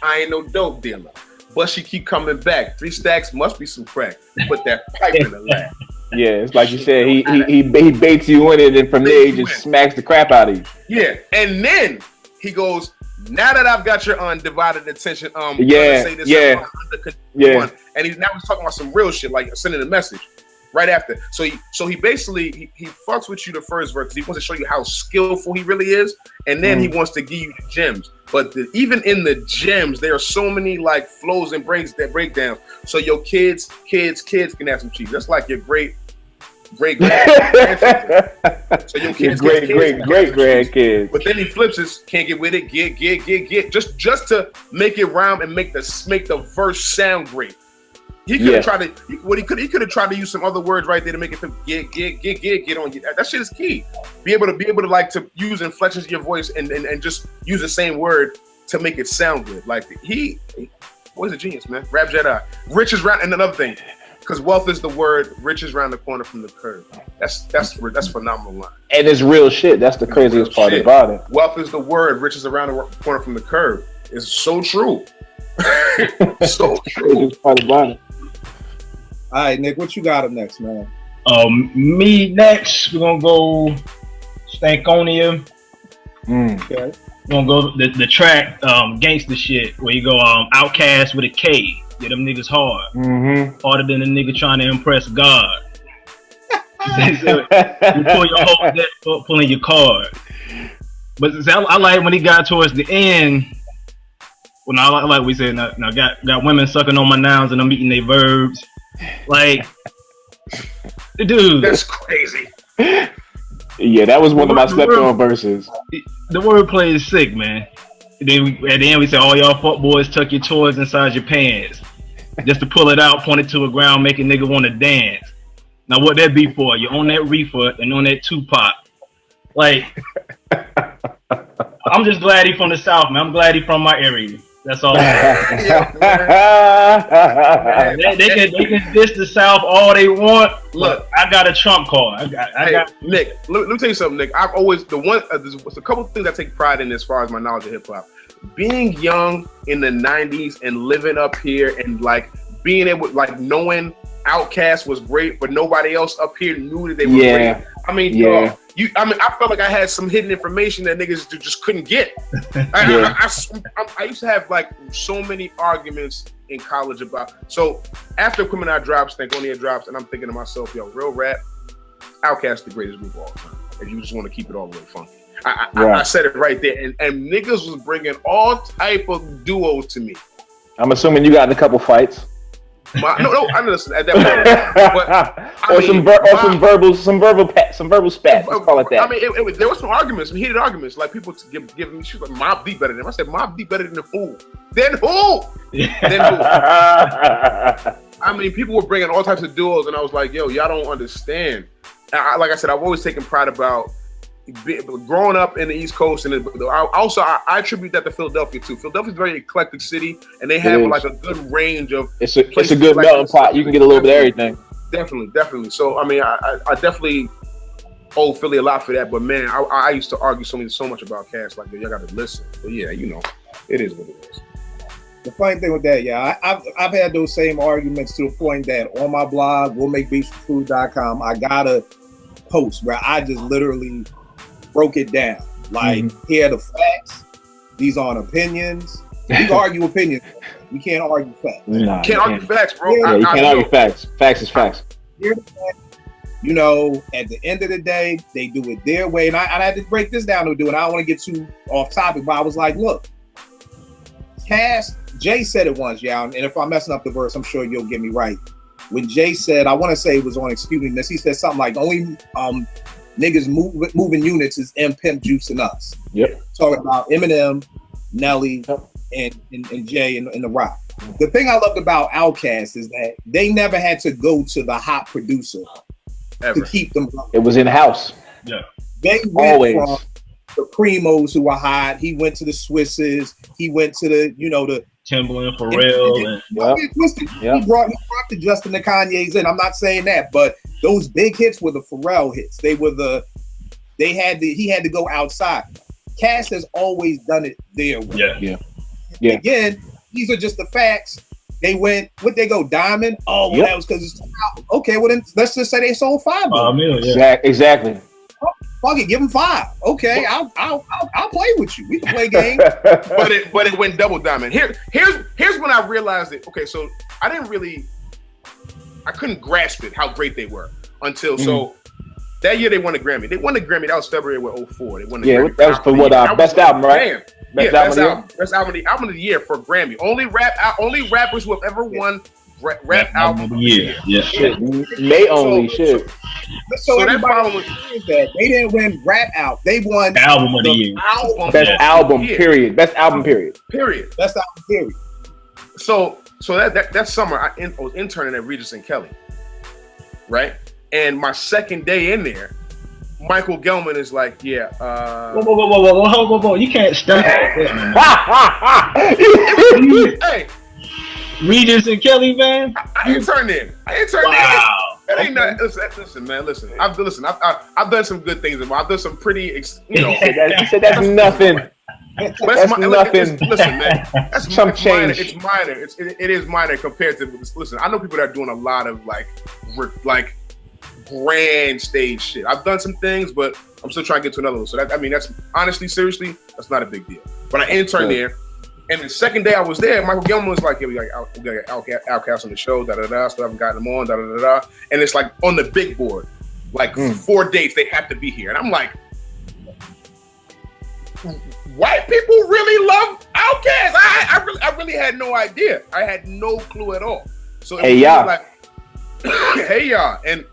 I ain't no dope dealer. But she keep coming back. 3 stacks must be some crack. Put that pipe in the lap. Yeah, it's like you said, he baits you in it, and from there he just smacks the crap out of you. Yeah, and then he goes, now that I've got your undivided attention, One, and he's talking about some real shit, like sending a message right after. So he basically he fucks with you the first verse. He wants to show you how skillful he really is, and then he wants to give you the gems. But even in the gems, there are so many like flows and breakdowns. So your kids can have some cheese. That's like your great grandkids. So your kids, great grandkids. But then he flips his can't get with it, get just to make it rhyme and make the verse sound great. He could have tried to tried to use some other words right there to make it get on you. That shit is key. Be able to like to use inflections of your voice and just use the same word to make it sound good. Like he's a genius, man. Rap Jedi. Riches round, and another thing, because wealth is the word, riches round the corner from the curb. That's phenomenal line. And it's real shit. That's the craziest part about it. Wealth is the word, riches around the corner from the curb. It's so true. So true. Part about it. All right, Nick, what you got up next, man? Me next. We're gonna go Stankonia. Okay. We're gonna go the track Gangsta shit, where you go Outkast with a K. Get them niggas hard. Harder than a nigga trying to impress God. You pull your whole deck up, pulling your card. But I like when he got towards the end. Well, I like we said, now got women sucking on my nouns and I'm eating their verbs. Like, dude, that's crazy. Yeah, that was one of my slept-on verses. The wordplay is sick, man. Then at the end we say, all y'all fuck boys tuck your toys inside your pants, just to pull it out, point it to a ground, make a nigga want to dance. Now what that be for? You on that reefer and on that Tupac. Like, I'm just glad he from the South, man. I'm glad he from my area. That's all. They can diss the South all they want. Look, I got a trump card. I got Nick. Let me tell you something, Nick. I've always there's a couple of things I take pride in as far as my knowledge of hip hop. Being young in the '90s and living up here and like being able, like knowing Outkast was great, but nobody else up here knew that they were great. I mean, I felt like I had some hidden information that niggas just couldn't get. I used to have like so many arguments in college about. So after Criminal drops, Stankonia drops, and I'm thinking to myself, yo, real rap, Outkast the greatest group of all time. If you just want to keep it all the way funky, I said it right there, and niggas was bringing all type of duos to me. I'm assuming you got in a couple fights. No, I listen at that point. But some verbal spats. Let's call it that. I mean, there was some arguments, some heated arguments. Like people giving me shit like Mobb Deep better than him. I said Mobb Deep better than who? Then who? Then who? I mean, people were bringing all types of duos, and I was like, yo, y'all don't understand. Like I said, I've always taken pride about growing up in the East Coast, and I attribute that to Philadelphia too. Philadelphia's a very eclectic city, and they have like a good range of. It's a good melting pot. You can get a little bit of everything. Definitely. So I mean, I definitely owe Philly a lot for that. But man, I used to argue so much about Cass. Like, y'all got to listen. But yeah, you know, it is what it is. The funny thing with that, yeah, I've had those same arguments to the point that on my blog, we'llmakebeatsforfood.com, I got a post where I just literally broke it down. Like, here are the facts. These aren't opinions. We can argue opinions. We can't argue facts. Nah, can't argue facts, bro. Yeah, you can't argue facts. Facts is facts. You know, at the end of the day, they do it their way. And I had to break this down to do it. I don't want to get too off topic, but I was like, look, Jay said it once, yeah, and if I'm messing up the verse, I'm sure you'll get me right. When Jay said, I want to say it was on Excuse Me Miss, he said something like, only niggas moving units is M Pimp Juice and us. Yep. Talking about Eminem, Nelly, and Jay and The Rock. The thing I loved about Outkast is that they never had to go to the hot producer to keep them going. It was in house. Yeah. They went from the Primos who were hot. He went to the Swisses. He went to the, the Timbaland, Pharrell. He brought the Justin the Kanye's in. I'm not saying that, but those big hits were the Pharrell hits. He had to go outside. Cass has always done it their way. Yeah. Again, these are just the facts. They went, they go? Diamond? Oh, well, that was because it's okay. Well, then let's just say they sold 5 million. Exactly. Fuck it, give them 5. Okay, I'll play with you. We can play games. but it went double diamond. Here's when I realized it. Okay, so I couldn't grasp it how great they were until so that year they won a Grammy. They won a Grammy. That was February 2004. They won the Grammy. That was for what? Best album, right? Best album of the year for Grammy. Only rappers who have ever won rap album of the year. Yeah. Shit. May only shit. So that following that they didn't win rap out. They won album of the year. Best album period. Best album period. Best album period. So that summer I was interning at Regis and Kelly, right? And my second day in there, Michael Gelman is like, whoa, you can't stop. Hey, Regis and Kelly, man. I interned in. Wow. That ain't not. Listen, man. Listen. I've done some good things. I've done some pretty. He said that's nothing. That's nothing. Listen, man. That's some change. It's minor. It is minor compared to. Listen, I know people that are doing a lot of like grand stage shit. I've done some things, but I'm still trying to get to another one. So that's honestly, seriously, that's not a big deal. But I interned there, and the second day I was there, Michael Gelman was like, "Yeah, we got Outkast on the show, Still haven't gotten them on, And it's like on the big board, like 4 dates they have to be here, and I'm like, white people really love Outkast. I really had no idea. I had no clue at all. So it was like, hey y'all, and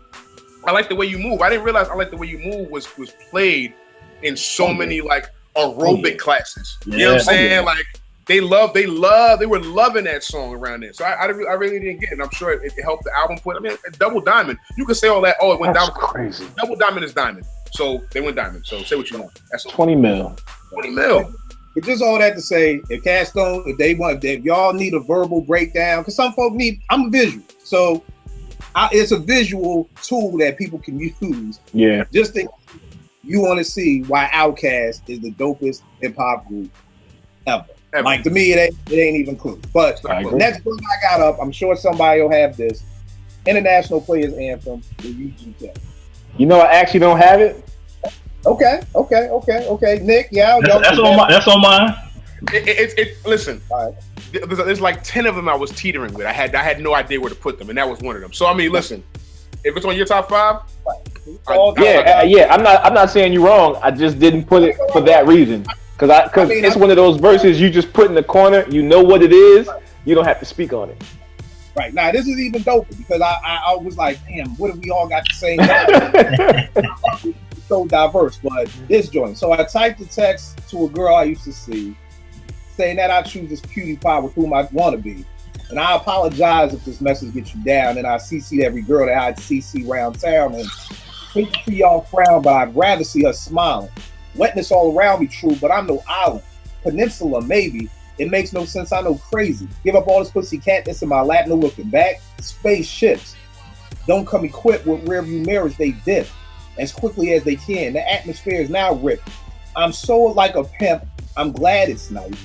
I like the way you move. I didn't realize I like the way you move was played in so many like aerobic classes. You know what I'm saying? Like they were loving that song around there. So I really didn't get it. And I'm sure it helped the album point. I mean, Double Diamond. You could say all that. Oh, it went down. Crazy. Double Diamond is diamond. So they went diamond. So say what you want. That's 20 mil. 20 mil. But just all that to say, if y'all need a verbal breakdown, because some folk I'm a visual. So it's a visual tool that people can use. Yeah. Just think you want to see why Outkast is the dopest hip hop group ever. Like to me, it ain't even close. But next one I got up, I'm sure somebody will have this. International Players Anthem, the UGK. You know, I actually don't have it. Okay. Nick, that's on mine. Listen. All right. There's like 10 of them I was teetering with. I had no idea where to put them, and that was one of them. So I mean, listen, if it's on your top 5, I'm not saying you're wrong. I just didn't put it for that reason, because it's one of those verses you just put in the corner. You know what it is. You don't have to speak on it. Right now, this is even doper because I was like, damn, what if we all got the same? So diverse, but this joint. So I typed the text to a girl I used to see, saying that I choose this cutie pie with whom I want to be. And I apologize if this message gets you down. And I CC'd every girl that I'd CC around town. And hate to see y'all frown, but I'd rather see her smiling. Wetness all around me, true, but I'm no island. Peninsula, maybe. It makes no sense, I know crazy. Give up all this pussy catness in my lap, no looking back. Spaceships don't come equipped with rear view mirrors, they dip as quickly as they can. The atmosphere is now ripped. I'm so like a pimp, I'm glad it's nice.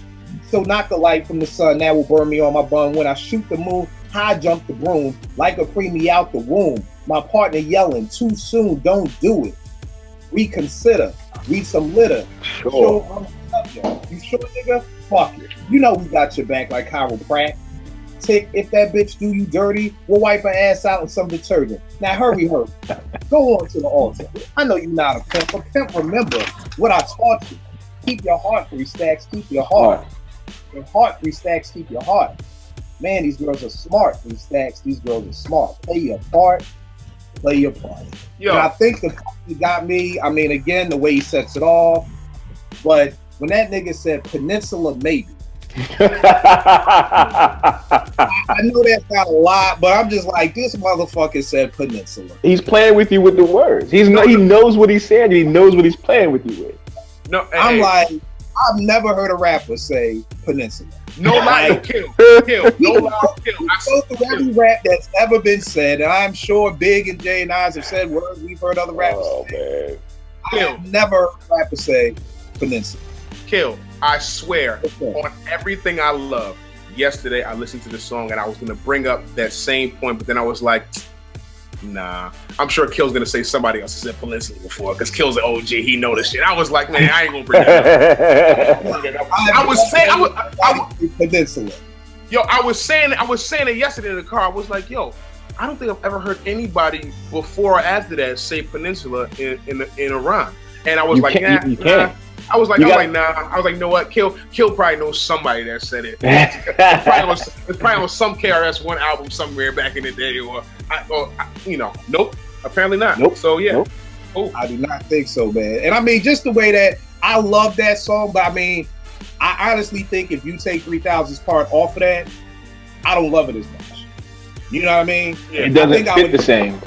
So knock the light from the sun, that will burn me on my bun. When I shoot the moon, high jump the broom, like a preemie out the womb. My partner yelling, too soon, don't do it. Reconsider, read some litter. Sure. You sure, nigga? Fuck it. You know we got your back like chiropract. Tick, if that bitch do you dirty, we'll wipe her ass out in some detergent. Now hurry. Go on to the altar. I know you're not a pimp, but pimp, remember what I taught you. Keep your heart 3 stacks, keep your heart. Your heart 3 stacks, keep your heart. Man, these girls are smart. 3 stacks, these girls are smart. Play your part. Play your part. Yo. And I think the part that got me, I mean, again, the way he sets it off, but when that nigga said peninsula maybe, I know that's not a lot, but I'm just like, this motherfucker said peninsula. He's playing with you with the words. He knows what he's saying. He knows what he's playing with you with. No, I'm like, I've never heard a rapper say peninsula. No lie, kill. No lie, kill. I go through every rap that's ever been said, and I'm sure Big and Jay and Nas have said words we've heard other rappers say. I've never heard a rapper say peninsula. Kill. I swear on everything I love. Yesterday, I listened to the song and I was going to bring up that same point, but then I was like, nah. I'm sure Kill's going to say somebody else has said peninsula before because Kill's an OG. He know this shit. I was like, man, I ain't going to bring that up. I was saying peninsula. Yo, I was saying it yesterday in the car. I was like, yo, I don't think I've ever heard anybody before or after that say peninsula in a rhyme. And I was like, nah. I was like, nah. I was like, you know what? Kill probably knows somebody that said it. It's probably on some KRS-One album somewhere back in the day, or nope. Apparently not. Nope. So yeah. Nope. Oh. I do not think so, man. And I mean, just the way that I love that song, but I mean, I honestly think if you take 3000's part off of that, I don't love it as much. You know what I mean? Yeah, it doesn't fit the same.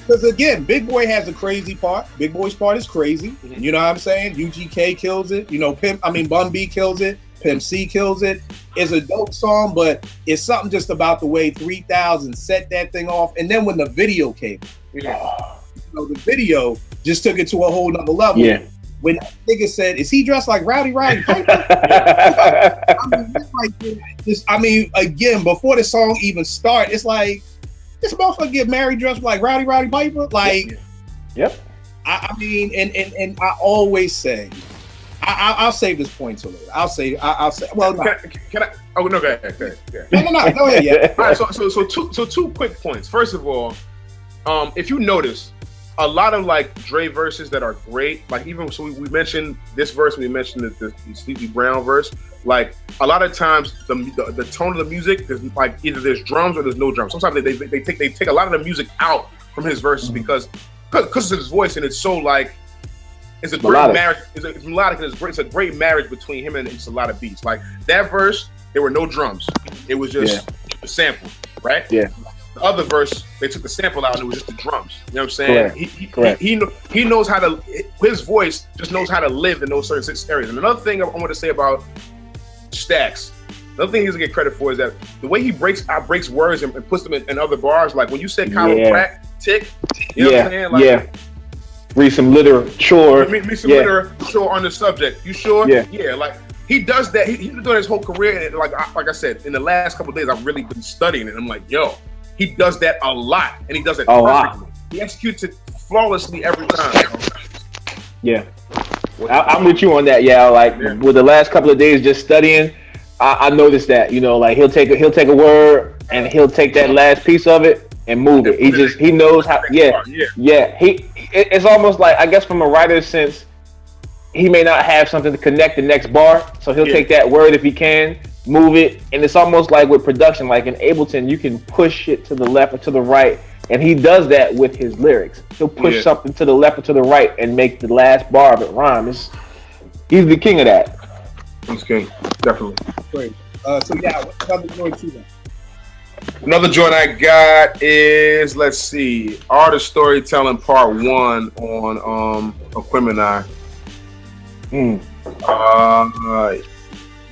Because again, Big Boy has a crazy part. Big Boy's part is crazy. Mm-hmm. You know what I'm saying? UGK kills it. You know, Bun B kills it. Pimp C kills it. It's a dope song, but it's something just about the way 3000 set that thing off. And then when the video came, the video just took it to a whole nother level. Yeah. When that nigga said, "Is he dressed like Rowdy Piper?" I mean, again, before the song even started, it's like, this motherfucker get married dressed like Rowdy Piper? Like, yep. I mean, and I always say, I'll save this point till later. I'll say, well, no. Can I? Oh, no, go ahead. No, go ahead, yeah. All right, so two quick points. First of all, if you notice, a lot of like Dre verses that are great, like even, so we mentioned this verse, we mentioned the Sleepy Brown verse, like a lot of times the tone of the music is like either there's drums or there's no drums. Sometimes they take a lot of the music out from his verses because of his voice, and it's so like it's a great marriage. It's melodic, and it's a great marriage between him and it's a lot of beats. Like that verse, there were no drums. It was just a sample, right? Yeah. The other verse, they took the sample out and it was just the drums. You know what I'm saying? Correct. He knows how to. His voice just knows how to live in those certain areas. And another thing I want to say about Stacks, another thing he doesn't get credit for is that the way he breaks words and puts them in other bars. Like when you said chiropract, tick, you know what I'm saying? Like, read some literature. Read some literature on the subject. You sure? Yeah. Like he does that. He's been doing his whole career. And like I said, in the last couple of days, I've really been studying it. I'm like, yo, he does that a lot, and he does it perfectly. He executes it flawlessly every time. Yeah. I'm with you on that, with the last couple of days just studying, I noticed that, like he'll take a word and he'll take that last piece of it and move it. He knows how. It's almost like, I guess from a writer's sense, he may not have something to connect the next bar, so he'll take that word if he can, move it, and it's almost like with production, like in Ableton, you can push it to the left or to the right. And he does that with his lyrics. He'll push something to the left or to the right and make the last bar of it rhyme. He's the king of that. He's king, definitely. Great. What's another joint you got? Another joint I got is, let's see, Artist Storytelling Part 1 on Aquemini.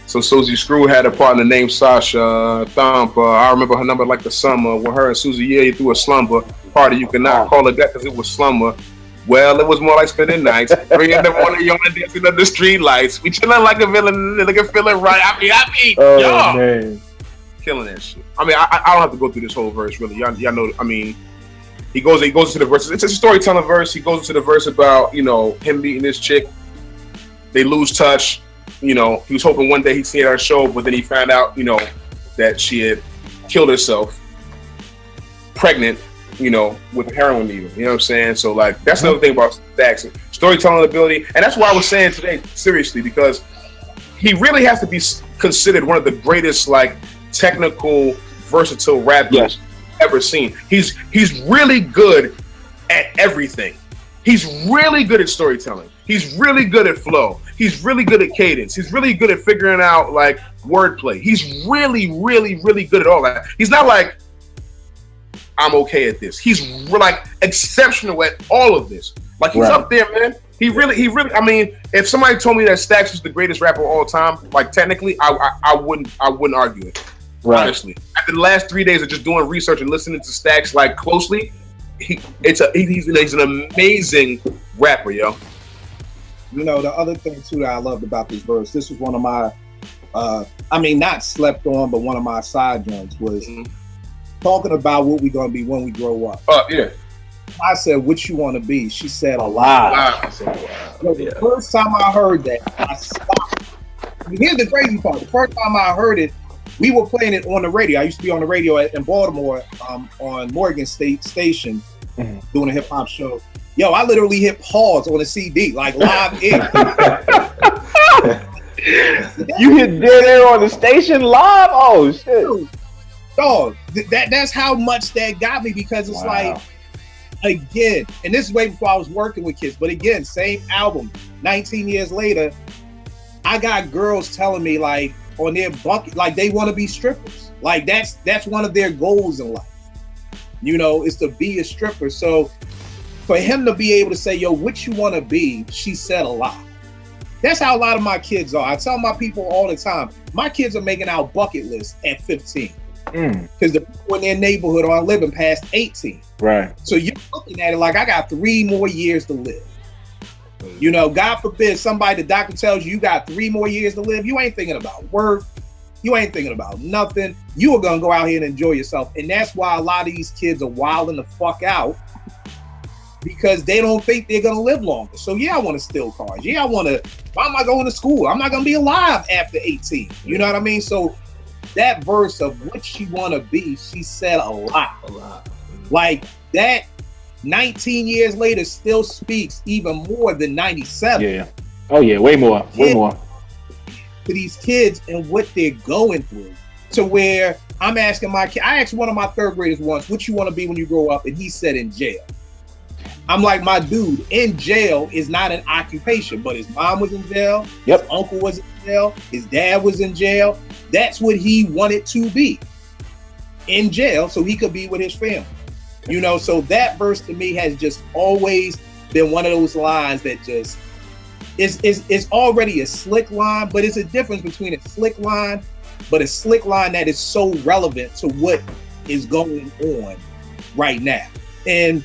So Susie Screw had a partner named Sasha Thump. I remember her number like the summer. When her and Susie through a slumber party, you cannot call it that because it was slumber. Well, it was more like spending nights. 3 in the morning, you want to dancing under the street lights. We chilling like a villain, like a feeling right. I mean, y'all man. killing that shit. I mean, I don't have to go through this whole verse really. Y'all know. I mean, he goes into the verse. It's a storytelling verse. He goes into the verse about him meeting this chick. They lose touch. He was hoping one day he'd see her at our show, but then he found out that she had killed herself, pregnant. With a heroin needle. You know what I'm saying? So like that's another thing about Stax, storytelling ability, and that's why I was saying today, seriously, because he really has to be considered one of the greatest like technical, versatile rappers ever seen. He's really good at everything. He's really good at storytelling. He's really good at flow. He's really good at cadence. He's really good at figuring out like wordplay. He's really, really, really good at all that. He's not like, I'm okay at this. He's like exceptional at all of this. Like he's up there, man. He really. I mean, if somebody told me that Stax was the greatest rapper of all time, like technically, I wouldn't argue it. Right. Honestly, after the last 3 days of just doing research and listening to Stax like closely, he's an amazing rapper, yo. The other thing too that I loved about this verse, this was one of my, not slept on, but one of my side joints was. Talking about what we're gonna be when we grow up. Yeah. I said, "What you want to be?" She said, "Alive." The first time I heard that, I stopped. Here's the crazy part: the first time I heard it, we were playing it on the radio. I used to be on the radio in Baltimore, on Morgan State Station, doing a hip hop show. Yo, I literally hit pause on a CD, like live in. You hit dead air on the station live? Oh shit! Dog, that's how much that got me, because it's like, again, and this is way before I was working with kids, but again, same album, 19 years later, I got girls telling me like on their bucket, like they want to be strippers. Like that's one of their goals in life, is to be a stripper. So for him to be able to say, yo, what you want to be, she said a lot. That's how a lot of my kids are. I tell my people all the time, my kids are making out bucket lists at 15. Because the people in their neighborhood aren't living past 18. Right. So you're looking at it like, I got 3 more years to live. God forbid the doctor tells you got 3 more years to live. You ain't thinking about work. You ain't thinking about nothing. You are going to go out here and enjoy yourself. And that's why a lot of these kids are wilding the fuck out, because they don't think they're going to live longer. So yeah, I want to steal cars. Yeah, why am I going to school? I'm not going to be alive after 18. You know what I mean? So that verse of what she want to be, she said a lot. Like that 19 years later still speaks even more than 97. Yeah. Oh yeah, way more. To these kids and what they're going through, to where I'm asking my kid. I asked one of my 3rd graders once, what you want to be when you grow up? And he said, in jail. I'm like, my dude, in jail is not an occupation, but his mom was in jail. His uncle was in jail. His dad was in jail. That's what he wanted to be, in jail, so he could be with his family. So that verse to me has just always been one of those lines that just is already a slick line, but it's a difference between a slick line, but a slick line that is so relevant to what is going on right now. And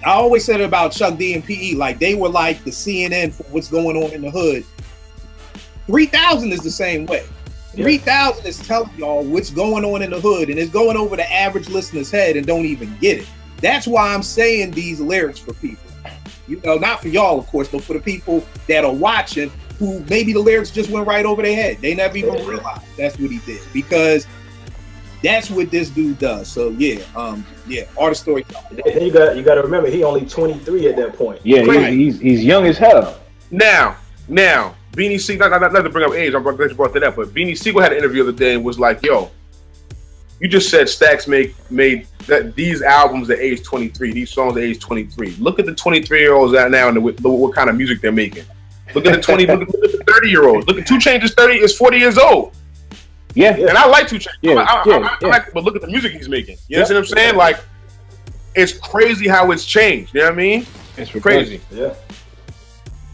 I always said about Chuck D and PE, like they were like the CNN for what's going on in the hood. 3000 is the same way. 3000 is telling y'all what's going on in the hood, and it's going over the average listener's head and don't even get it. That's why I'm saying these lyrics for people. Not for y'all, of course, but for the people that are watching, who maybe the lyrics just went right over their head. They never even realized that's what he did, because that's what this dude does. So art of storytelling. And you got to remember, he only 23 at that point. Yeah, he's young as hell. Now, Beanie Siegel, not to bring up age, I'm glad you brought that up, but Beanie Siegel had an interview the other day and was like, yo, you just said Stax made these albums at age 23, these songs at age 23. Look at the 23-year-olds out now and what kind of music they're making. Look at the look at the 30-year-olds. Look at 2 Chainz is 40 years old. Yeah. And I like 2 Chainz. I like, but look at the music he's making. You know what I'm saying? Like, it's crazy how it's changed. You know what I mean? It's crazy. Yeah.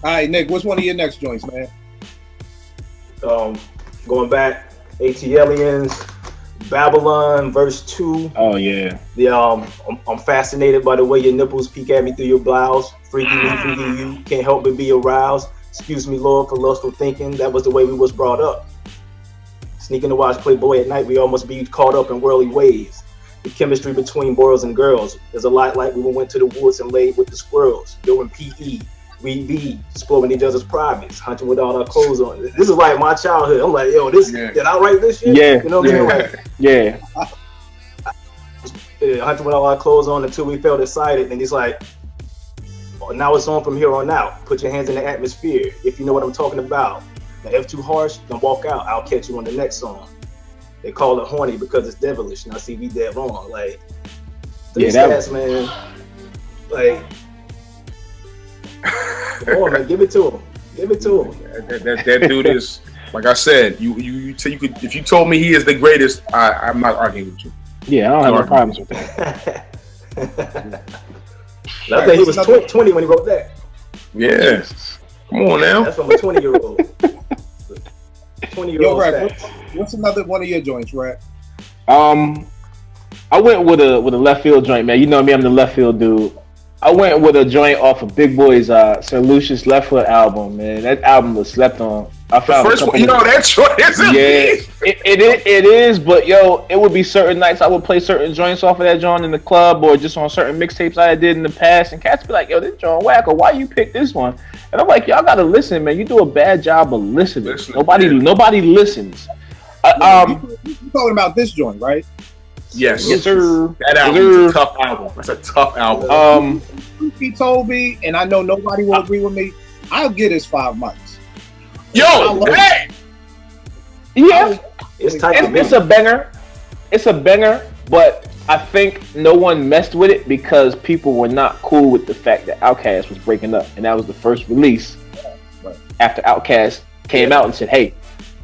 All right, Nick, what's one of your next joints, man? Going back, ATLiens, Babylon, verse 2. Oh yeah. I'm fascinated by the way your nipples peek at me through your blouse. Freaky me, freaky you, can't help but be aroused. Excuse me, Lord, for lustful thinking. That was the way we was brought up. Sneaking to watch Playboy at night, we almost be caught up in worldly ways. The chemistry between boys and girls is a lot like when we went to the woods and laid with the squirrels. Doing PE, we be exploring each other's privates, hunting with all our clothes on. This is like my childhood. I'm like, yo, this did I write this shit? Yeah. You know what I mean? Like, yeah. Hunting with all our clothes on until we felt excited. And he's like, oh, now it's on from here on out. Put your hands in the atmosphere. If you know what I'm talking about. Now, if too harsh, then walk out. I'll catch you on the next song. They call it horny because it's devilish. Now, see, we dead wrong. Like, these stats, man. Like, come on, man, give it to him. Give it to him. That dude is, like I said, you could, if you told me he is the greatest, I'm not arguing with you. Yeah, I don't have no problems with that. I think he was 20 when he wrote that. Yeah. Come on now. That's from a 20-year-old. 20-year-old. Yo, Rat, what's another one of your joints, Rat? I went with a left field joint, man. You know me, I'm the left field dude. I went with a joint off of Big Boy's Sir Lucius Left Foot album, man. That album was slept on. I found the first one, you know, that joint is it is, but yo, it would be certain nights I would play certain joints off of that joint in the club or just on certain mixtapes I did in the past, and cats be like, yo, this joint whack, or why you pick this one? And I'm like, y'all gotta listen, man. You do a bad job of listening. Nobody listens. You talking about this joint, right? Yes, sir. That album's a tough album. That's a tough album. He told me, and I know nobody will agree with me, I'll get his 5 months. Yo, hey! Yeah, it's a banger. It's a banger, but I think no one messed with it because people were not cool with the fact that Outkast was breaking up, and that was the first release after Outkast came out and said, "Hey,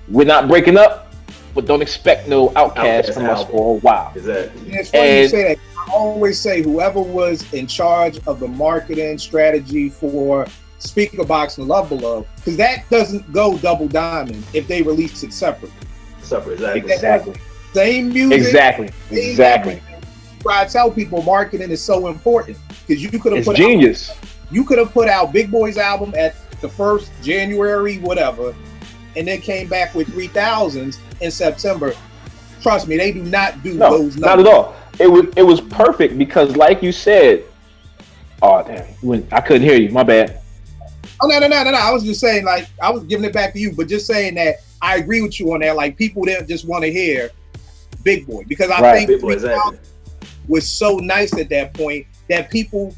we're not breaking up, but don't expect no Outkast from us for a while." Exactly. Yeah, it's funny you say that. I always say whoever was in charge of the marketing strategy for Speaker Box and Love Below, because that doesn't go double diamond if they release it separately. Exactly. Same music. Exactly. I tell people marketing is so important because you could have put genius. You could have put out Big Boy's album at the first January, whatever, and then came back with 3000s in September. Trust me, they do not do those numbers. Not at all. It was perfect because, like you said, oh damn, I couldn't hear you. My bad. Oh no! I was just saying, like, I was giving it back to you, but just saying that I agree with you on that. Like, people didn't just want to hear Big Boy because I think Big Boy, exactly, was so nice at that point that people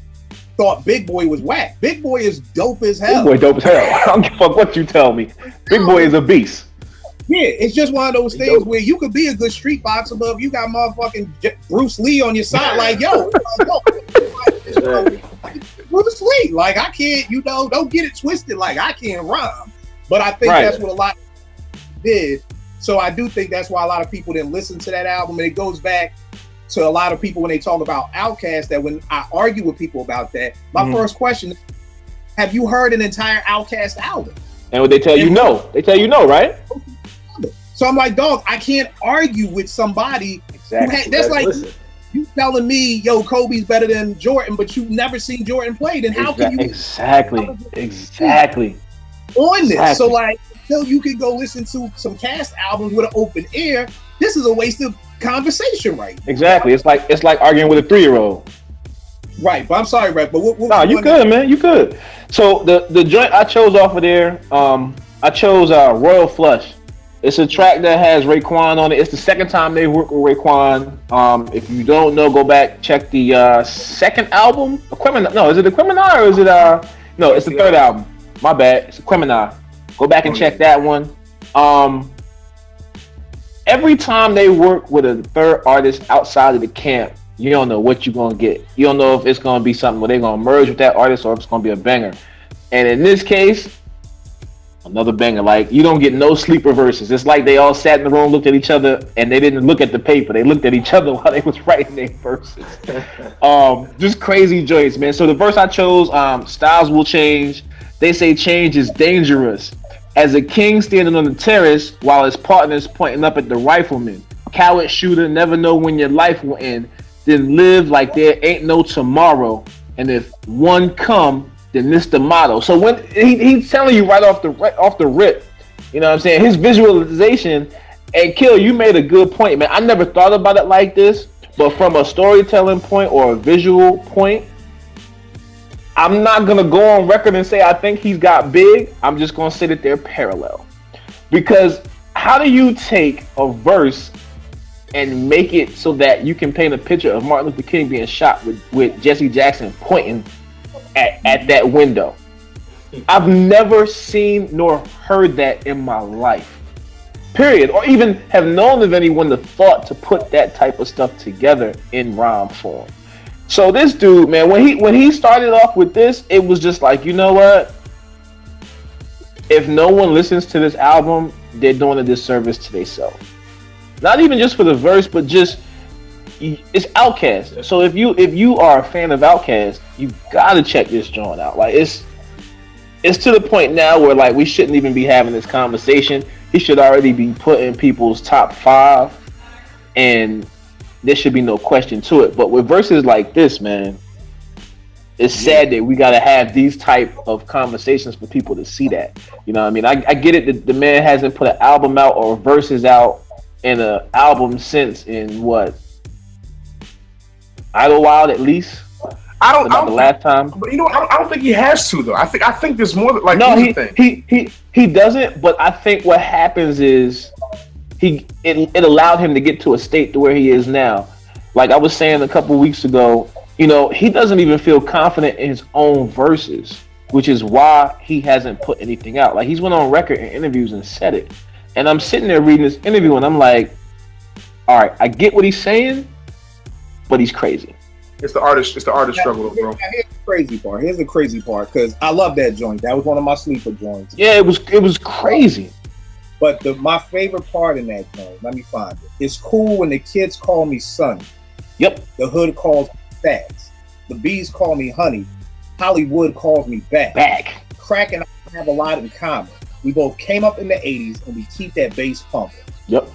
thought Big Boy was whack. Big Boy is dope as hell. Big Boy dope as hell. I don't give a fuck what you tell me. Big Boy is a beast. Yeah, it's just one of those things where you could be a good street boxer, but if you got motherfucking Bruce Lee on your side, like, yo, Bruce Lee, like, I can't, don't get it twisted, like, I can't rhyme. But I think that's what a lot of did. So I do think that's why a lot of people didn't listen to that album. And it goes back to a lot of people when they talk about Outkast, that when I argue with people about that, my first question is, have you heard an entire Outkast album? And what they tell you no. They tell you no, right? So I'm like, dog, I can't argue with somebody that's like you telling me, yo, Kobe's better than Jordan, but you've never seen Jordan play. Then how can you exactly on this? So like, until you can go listen to some Cast albums with an open ear, this is a waste of conversation, right? Exactly. It's like arguing with a 3-year-old. Right, but I'm sorry, Brett. But what you good, man. You good. So the joint I chose off of there, I chose Royal Flush. It's a track that has Raekwon on it. It's the second time they worked with Raekwon. If you don't know, go back, check the second album. No, is it Equimini or is it no, it's the third album. My bad. It's Equimini. Go back and check that one. Every time they work with a third artist outside of the camp, you don't know what you're gonna get. You don't know if it's gonna be something where they're gonna merge with that artist or if it's gonna be a banger. And in this case, another banger. Like, you don't get no sleeper verses. It's like they all sat in the room, looked at each other, and they didn't look at the paper. They looked at each other while they was writing their verses. Just crazy joints, man. So the verse I chose, styles will change. They say change is dangerous. As a king standing on the terrace while his partner's pointing up at the rifleman. Coward shooter, never know when your life will end. Then live like there ain't no tomorrow. And if one come, then this the motto. So when he's telling you right off the rip, you know what I'm saying? His visualization, and Kill, you made a good point, man. I never thought about it like this, but from a storytelling point or a visual point, I'm not gonna go on record and say I think he's got big. I'm just gonna say that they're parallel. Because how do you take a verse and make it so that you can paint a picture of Martin Luther King being shot with Jesse Jackson pointing at that window? I've never seen nor heard that in my life, period, or even have known of anyone that thought to put that type of stuff together in rhyme form. So this dude, man, when he started off with this, it was just like, you know what? If no one listens to this album, they're doing a disservice to themselves. Not even just for the verse, but just it's Outkast. So if you are a fan of Outkast, you gotta check this joint out. Like it's to the point now where like we shouldn't even be having this conversation. He should already be put in people's top 5, and there should be no question to it. But with verses like this, man, it's sad that we gotta have these type of conversations for people to see that. You know what I mean? I get it that the man hasn't put an album out or verses out in an album since in what? Idlewild at least. I don't the last time. But you know, I don't think he has to though. I think there's more like no, he doesn't. But I think what happens is it allowed him to get to a state to where he is now. Like I was saying a couple weeks ago, you know, he doesn't even feel confident in his own verses, which is why he hasn't put anything out. Like he's went on record in interviews and said it. And I'm sitting there reading this interview and I'm like, all right, I get what he's saying, but he's crazy. It's the artist struggle, bro. Here's the crazy part, because I love that joint. That was one of my sleeper joints. Yeah, it was crazy. But my favorite part in that joint, let me find it. It's cool when the kids call me Sonny. Yep. The hood calls me Fags. The bees call me Honey. Hollywood calls me Back. Crack and I have a lot in common. We both came up in the 80s and we keep that bass pumping. Yep.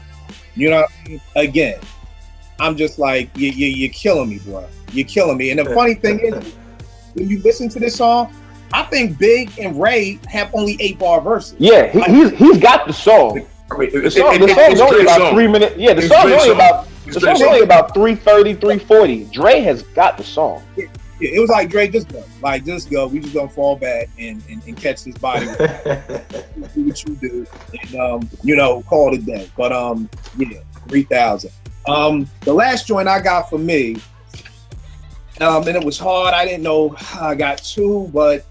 You know what I mean? Again, I'm just like, you're killing me, bro. You're killing me. And the funny thing is, when you listen to this song, I think Big and Ray have only 8-bar verses. Yeah, he's got the song. I mean, the song's only about 3 minutes. Yeah, the song's only about 3:30, 3:40. Dre has got the song. Yeah, it was like, Dre, just go. We just gonna fall back and catch this body. Do what you do, and call it a day. But 3,000. The last joint I got for me, and it was hard. I didn't know I got 2, but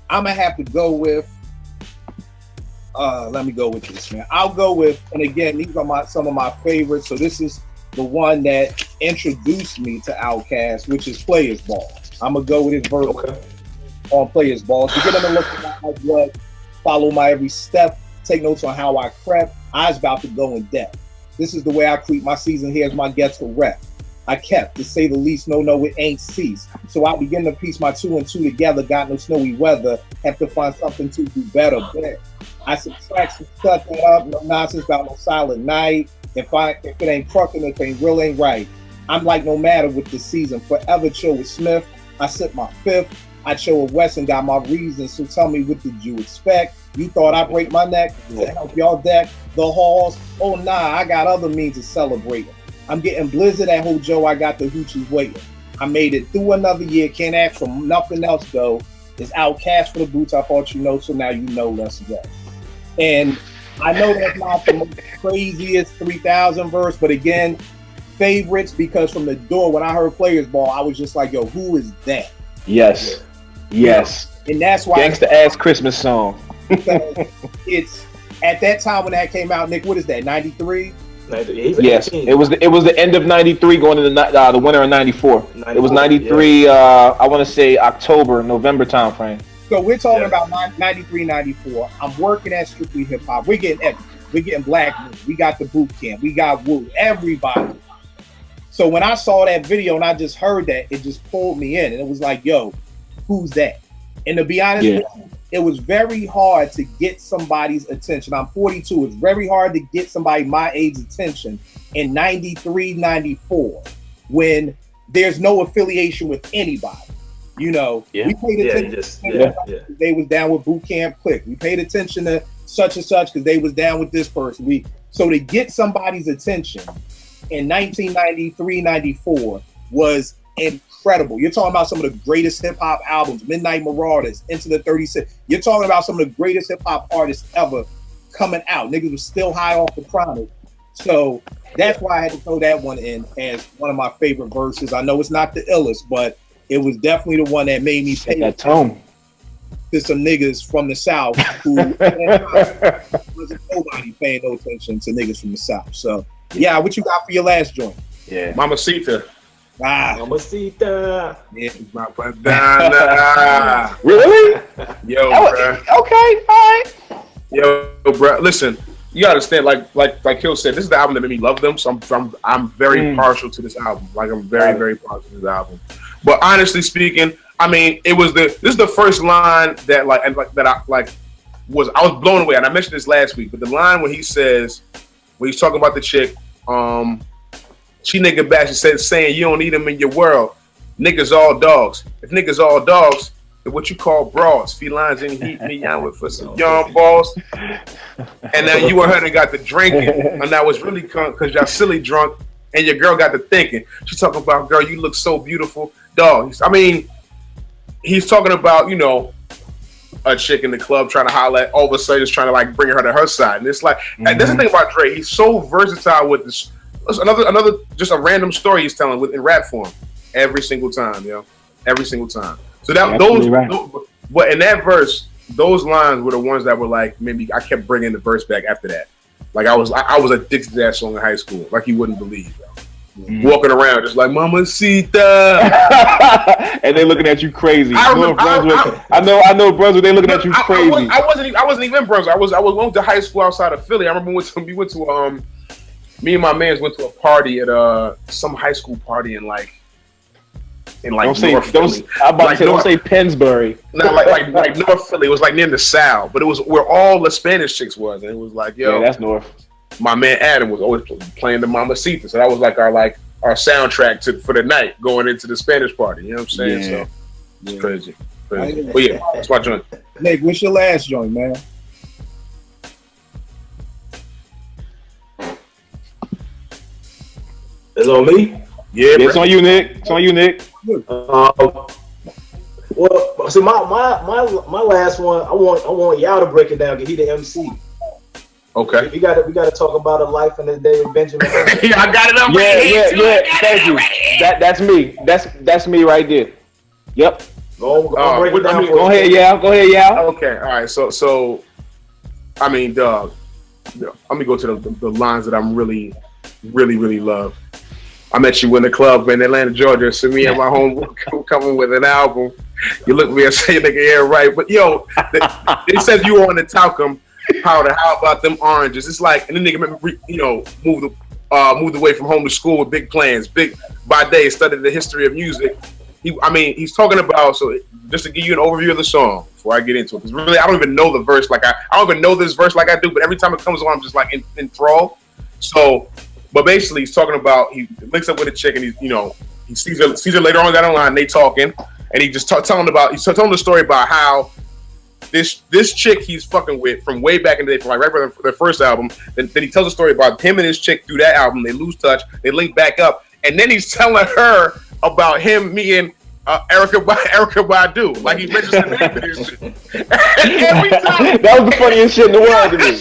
I'm gonna have to go with. Let me go with this, man. I'll go with, and again, these are some of my favorites. So this is the one that introduced me to Outkast, which is Players Ball. I'm gonna go with his verse on Players Ball. To get them to look at my blood, follow my every step, take notes on how I crept. I was about to go in depth. This is the way I creep my season. Here's my ghetto rep. I kept, to say the least, no, it ain't cease. So I begin to piece my 2 and 2 together. Got no snowy weather. Have to find something to do better. I subtract some stuff that up. No nonsense about no silent night. If it ain't trucking, if it ain't real, ain't right. I'm like no matter with the season. Forever chill with Smith. I sip my 5th. I chill with West and got my reasons. So tell me, what did you expect? You thought I'd break my neck to help y'all deck the halls? Oh nah, I got other means of celebrating. I'm getting blizzard at Hojo. I got the hoochies waiting. I made it through another year. Can't ask for nothing else though. It's Outkast for the boots. I thought you know, so now you know. Let's go. And I know that's not the most craziest 3,000 verse, but again, favorites, because from the door when I heard Players Ball, I was just like, yo, who is that? Yes. And that's why Gangsta ass Christmas song. It's at that time when that came out, Nick, what is that, 93? Yes, it was the end of 93 going into the winter of 94. It was 93, I want to say October, November time frame. So we're talking about 93, 94. I'm working at Strictly Hip Hop. We're getting everything. We're getting Black Moon. We got the boot camp. We got Woo. Everybody. So when I saw that video and I just heard that, it just pulled me in. And it was like, yo, who's that? And to be honest with you, it was very hard to get somebody's attention. I'm 42. It's very hard to get somebody my age's attention in 93, 94 when there's no affiliation with anybody. You know, we paid attention. They was down with Boot Camp Click. We paid attention to such and such because they was down with this person. So to get somebody's attention in 1993, 94 was incredible. You're talking about some of the greatest hip hop albums, Midnight Marauders, Into the 36. You're talking about some of the greatest hip hop artists ever coming out. Niggas was still high off the Chronic. So that's why I had to throw that one in as one of my favorite verses. I know it's not the illest, but it was definitely the one that made me pay that tone to some niggas from the South who wasn't nobody paying no attention to niggas from the South. So yeah, what you got for your last joint? Yeah, Mamacita. Mamacita. Yeah, my banana. Really? Yo, bro. Okay, all right. Yo, bro. Listen, you gotta understand. Like Kill said, this is the album that made me love them. So I'm very partial to this album. Like I'm very partial to this album. But honestly speaking, I mean, this is the first line that I was blown away. And I mentioned this last week, but the line when he's talking about the chick, she nigga back, she said, saying you don't need them in your world. Niggas all dogs. If niggas all dogs, then what you call broads, felines in heat me young with for some young balls. And now you and her that got the drinking, and that was really because y'all silly drunk, and your girl got to thinking. She's talking about, girl, you look so beautiful. Dog. He's talking about, you know, a chick in the club trying to holler at, all of a sudden just trying to like bring her to her side. And it's like, and that's the thing about Dre. He's so versatile with this. Another just a random story he's telling in rap form every single time, yo. Every single time. So that but in that verse, those lines were the ones that were like, maybe I kept bringing the verse back after that. Like I was addicted to that song in high school, like you wouldn't believe, yo. Walking around just like Mamacita, and they looking at you crazy. I know Brunswick. They looking at you crazy. I wasn't even in Brunswick. I was going to high school outside of Philly. I remember we went to me and my mans went to a party at some high school party in like don't say Pennsbury. No, like North Philly. It was like near the South, but it was where all the Spanish chicks was, and it was like, yo, yeah, that's North. My man Adam was always playing the Mamacita, so that was like our soundtrack for the night going into the Spanish party. You know what I'm saying? Yeah. So it's crazy. But yeah, that's my joint. Nick, what's your last joint, man? It's on me? Yeah, it's on you, Nick. It's on you, Nick. Well, see, my last one, I want Yaw to break it down because he the MC. Okay. We got to talk about a life in the day of Benjamin. Yeah, I got it up. Yeah. Thank you. That's me. That's me right there. Yep. Break it down. Go ahead, Yaw. Okay. All right. So, I mean, dog. Let me go to the lines that I'm really love. I met you in the club in Atlanta, Georgia. So me and my homeboy coming with an album. You look at me and say, nigga, yeah, right. But yo, they said you were on the talcum powder. How about them oranges? It's like, and then nigga, moved away from home to school with big plans. Big by day, studied the history of music. He's talking about, so just to give you an overview of the song before I get into it, because really I don't even know the verse I don't even know this verse like I do, but every time it comes on, I'm just like enthralled. So, but basically he's talking about, he links up with a chick and he sees her later on down the line, they talking, and he just telling the story about how this chick he's fucking with from way back in the day, from like right before their first album, then he tells a story about him and his chick through that album, they lose touch, they link back up, and then he's telling her about him meeting Erykah Badu. Like he mentions the name of this shit. That was the funniest shit in the world to me.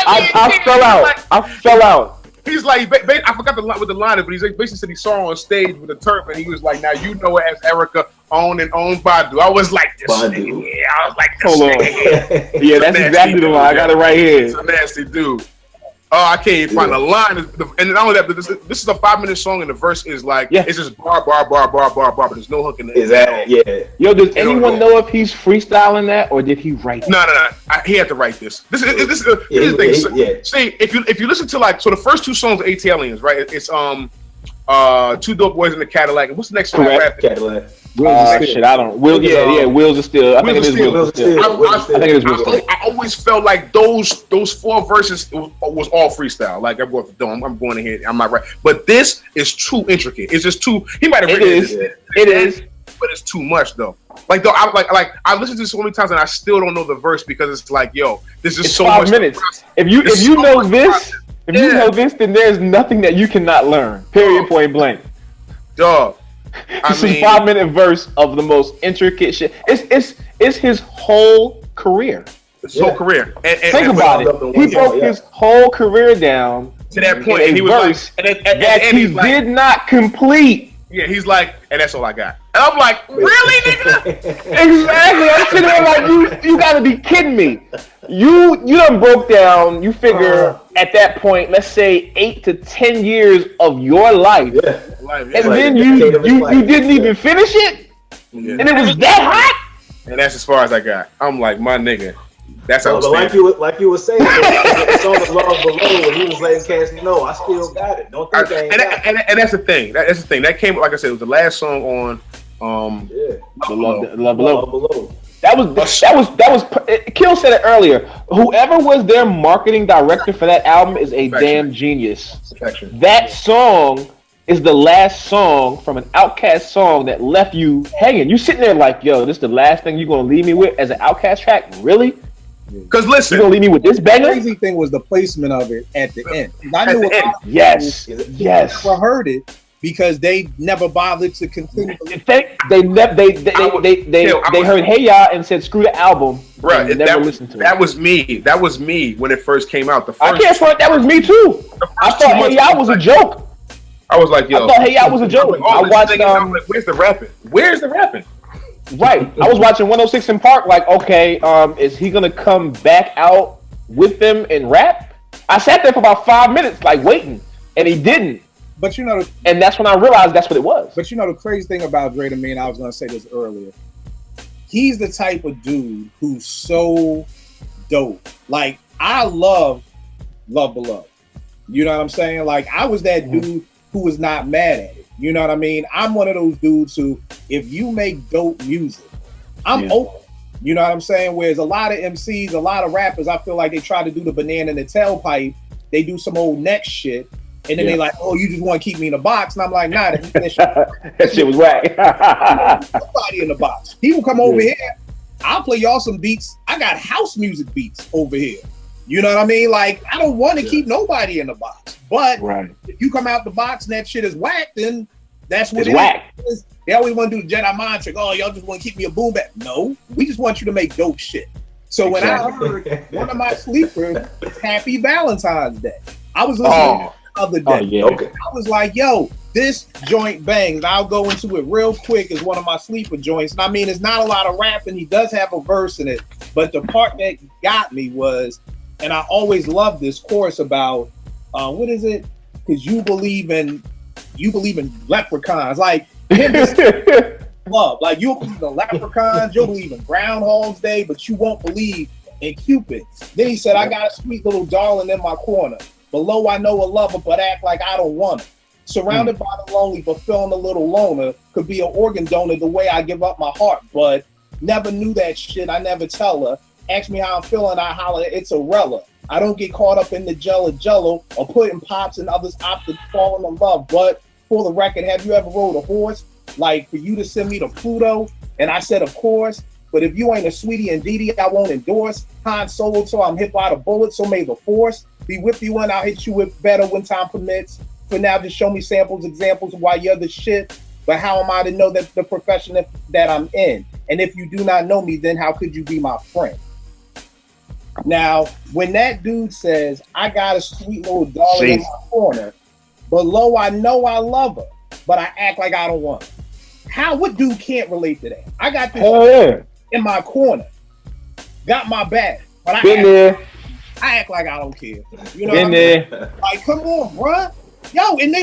I fell out. He's like, I forgot what the line is, but he's like, basically said he saw her on stage with a turban. He was like, now you know it as Erykah owned Badu. I was like, this nigga. Yeah, I was like, this nigga. Yeah, that's exactly the line. I got it right here. He's a nasty dude. Oh, I can't even find a line. And not only that, but this is a 5-minute song, and the verse is like, it's just bar, but there's no hook in it. Exactly. Yeah. Yo, does anyone know if he's freestyling that, or did he write it? No. He had to write this. This is the thing. Yeah. See, if you listen to the first 2 songs of ATLians, right? It's 2 Dope Boys in the Cadillac. And what's the next one? Cadillac. Shit, I don't. Wheels are still. I think it is Wheels still. I think it is Wheels still. I always felt like those 4 verses was all freestyle. Like I'm going ahead. I'm not right, but this is too intricate. It's just too. He might have written it is, but it's too much though. Like though, I listened to this so many times and I still don't know the verse because it's like, yo, this is It's so 5 much. minutes. If you know this, then there's nothing that you cannot learn. Period. Point blank. Dog. It's a 5-minute verse of the most intricate shit. It's his whole career. His whole career. And think about it. He broke his whole career down to that point, and he was like, that he did not complete. Yeah, he's like, and that's all I got. And I'm like, really, nigga? Exactly. I'm sitting there like, you gotta be kidding me. You done broke down, you figure at that point, let's say 8 to 10 years of your life. Yeah. And then you didn't even finish it? Yeah. And it was that hot? And that's as far as I got. I'm like, my nigga. That's how like you were saying, the song of Love Below, and he was letting cats know, I still got it. Don't think I ain't got it. And that's the thing. That's the thing. That came, like I said, it was the last song on Love Below. That was Kill said it earlier. Whoever was their marketing director for that album is a damn genius. That song is the last song from an Outkast song that left you hanging. You sitting there like, yo, this is the last thing you're gonna leave me with as an Outkast track? Really? Because listen, you're gonna leave me with this banger? The crazy thing was the placement of it at the end. I knew yes. Never heard it because they never bothered to continue. They heard Hey Ya and said screw the album. Right, never listened to it. That was me. That was me when it first came out. I can't front. That was me too. I thought Hey Ya was a joke. I was like, yo. I thought Hey Ya was a joke. I watched. I'm like, where's the rapping? Where's the rapping? Right. I was watching 106 in Park. Like, okay, is he gonna come back out with them and rap? I sat there for about 5 minutes, like waiting, and he didn't. But you know, and that's when I realized that's what it was. But you know, the crazy thing about Dre to me, and I was gonna say this earlier, he's the type of dude who's so dope. Like, I love Below. You know what I'm saying? Like, I was that dude who was not mad at it. You know what I mean? I'm one of those dudes who, if you make dope music, I'm open. You know what I'm saying? Whereas a lot of MCs, a lot of rappers, I feel like they try to do the banana in the tailpipe. They do some old next shit. And then they like, oh, you just want to keep me in a box. And I'm like, nah, that shit was whack. Nobody in the box. He will come over here. I'll play y'all some beats. I got house music beats over here. You know what I mean? Like, I don't want to keep nobody in the box. But if you come out the box and that shit is whack, then that's what it is. They always want to do the Jedi mind trick. Oh, y'all just want to keep me a boom bap. No, we just want you to make dope shit. So when I heard one of my sleepers, Happy Valentine's Day, I was listening the other day. I was like, yo, this joint bangs. I'll go into it real quick as one of my sleeper joints. And I mean, it's not a lot of rapping. He does have a verse in it. But the part that got me was, and I always love this chorus about, what is it? Because you believe in leprechauns. Like, him just love. Like, you'll believe in leprechauns, you'll believe in Groundhog's Day, but you won't believe in Cupid. Then he said, I got a sweet little darling in my corner. Below I know a lover, but act like I don't want her. Surrounded by the lonely, but feeling a little loner. Could be an organ donor the way I give up my heart, but never knew that shit. I never tell her. Ask me how I'm feeling, I holler, it's a rella. I don't get caught up in the jello or putting pops and others opt to falling in love. But for the record, have you ever rode a horse? Like, for you to send me to Pluto? And I said, of course. But if you ain't a sweetie and Didi, I won't endorse. Han Solo, so I'm hit by the bullet, so may the force be with you and I'll hit you with better when time permits. For now, just show me samples, examples of why you're the shit. But how am I to know that the profession that I'm in? And if you do not know me, then how could you be my friend? Now, when that dude says, I got a sweet little darling in my corner, below I know I love her, but I act like I don't want her. What dude can't relate to that? I got this in my corner, got my back, but I act like I don't care. You know what I mean? Like, come on, bruh. Yo, and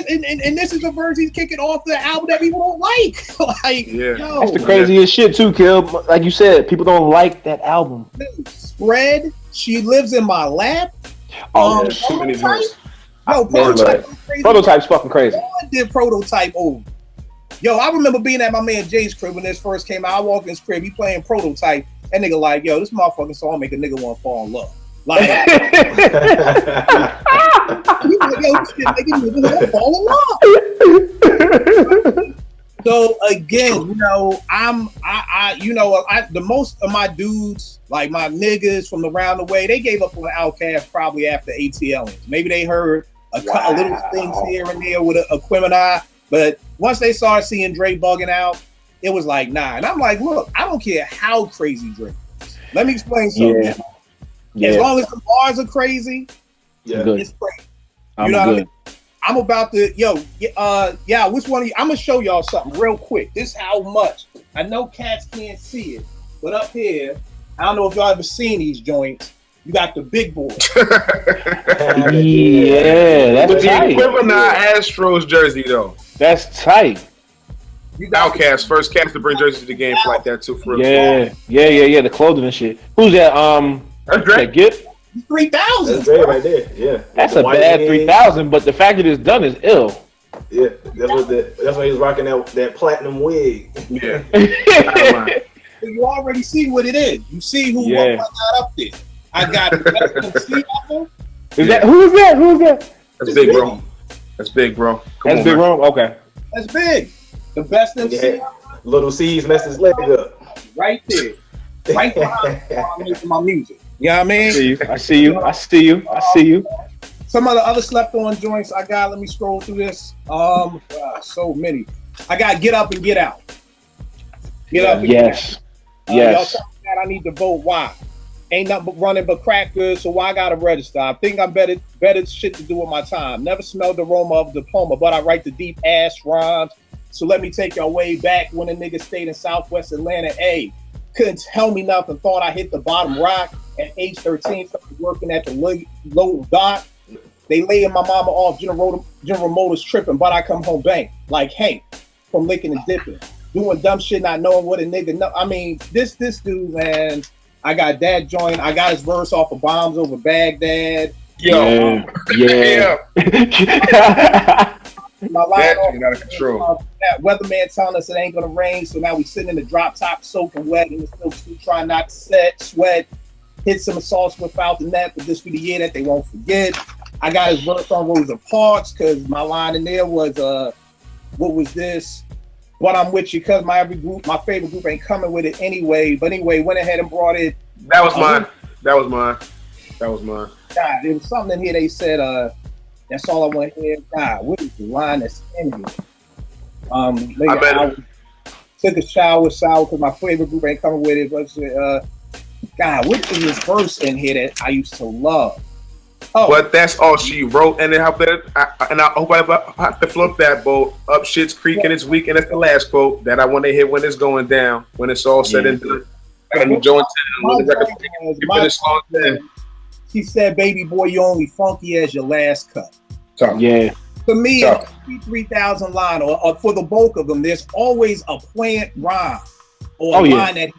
this is a verse he's kicking off the album that people don't like. Like, yo, that's the craziest shit too, Kill. Like you said, people don't like that album. Spread. She lives in my lap. Prototype. Prototype. Prototype's fucking crazy. I did Prototype over. Yo, I remember being at my man Jay's crib when this first came out. I walked in his crib, he playing Prototype. That nigga like, yo, this motherfucking song make a nigga want to fall in love. Like, he was like, yo, this shit make a nigga want to fall in love. So again, you know, I the most of my dudes, like my niggas from around the way, they gave up on Outkast probably after ATL. Maybe they heard a little things here and there with a Aquemini, but once they started seeing Dre bugging out, it was like, nah. And I'm like, look, I don't care how crazy Dre is. Let me explain something. Yeah. As long as the bars are crazy, it's crazy. You know what I mean? I'm about to, which one of you? I'm gonna show y'all something real quick. This is how much. I know cats can't see it, but up here, I don't know if y'all ever seen these joints. You got the big boy. Yeah, that's tight. Aquemini Astros jersey though. That's tight. Outkast, first cast to bring jerseys to the game for like that too. For yeah. The clothing and shit. Who's that? That's Dre. That Gift? 3,000. That's Dre right there. Yeah. That's a bad 3,000, but the fact that it's done is ill. Yeah, that's why he was rocking that platinum wig. Yeah. You already see what it is. You see who I got up there. I got MC album. Who's that? That's big, bro. That's big, bro. That's big, bro. Okay. That's big. The best MC album. Little C's messed his leg up. Right there. Right behind I'm making my music. You know what I mean? I see you. Some of the other slept on joints I got. Let me scroll through this. So many. I got Get Up and Get Out. Get Up and Get Out. Y'all tell me that I need to vote. Why? Ain't nothing but running but crackers, so why I gotta register? I think I'm better shit to do with my time. Never smelled the aroma of diploma, but I write the deep ass rhymes. So let me take y'all way back when a nigga stayed in Southwest Atlanta. Couldn't tell me nothing. Thought I hit the bottom rock at age 13. Started working at the low dock. They laying my mama off. General Motors tripping, but I come home bang like Hank from licking and dipping, doing dumb shit, not knowing what a nigga know. I mean, this dude, man. I got that joint. I got his verse off of Bombs Over Baghdad. Yeah. My line out of control. That weatherman telling us it ain't gonna rain, so now we sitting in the drop top, soaking wet, and still trying not to sweat. Hit some sauce without the net, but this be the year that they won't forget. I got his verse on Rosa Parks because my line in there was what was this? But I'm with you because my favorite group ain't coming with it anyway. But anyway, went ahead and brought it. That was mine. God, there was something in here they said, that's all I want to hear. God, what is the line that's in here? I took a shower because my favorite group ain't coming with it. But God, what is this verse in here that I used to love? Oh. But that's all she wrote, and I hope I have to flip that boat up Shit's Creek and it's weak, and that's the last quote that I want to hit when it's going down, when it's all said and done. I got Joe and She said, "Baby boy, you only funky as your last cut." Tough. Yeah. To me, 3,000 line, or for the bulk of them, there's always a plant rhyme or a line that,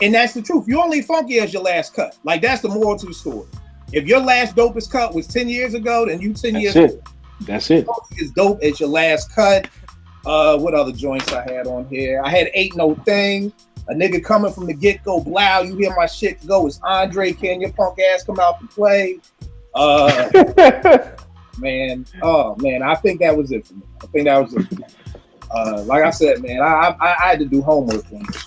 and that's the truth. You only funky as your last cut. Like that's the moral to the story. If your last dopest cut was 10 years ago, then you 10 years ago. That's it. As dope as your last cut. What other joints I had on here? I had Ain't No Thing. A nigga coming from the get-go. Blow, you hear my shit go. It's Andre. Can your punk ass come out to play? Man. I think that was it for me. Like I said, man, I had to do homework on this.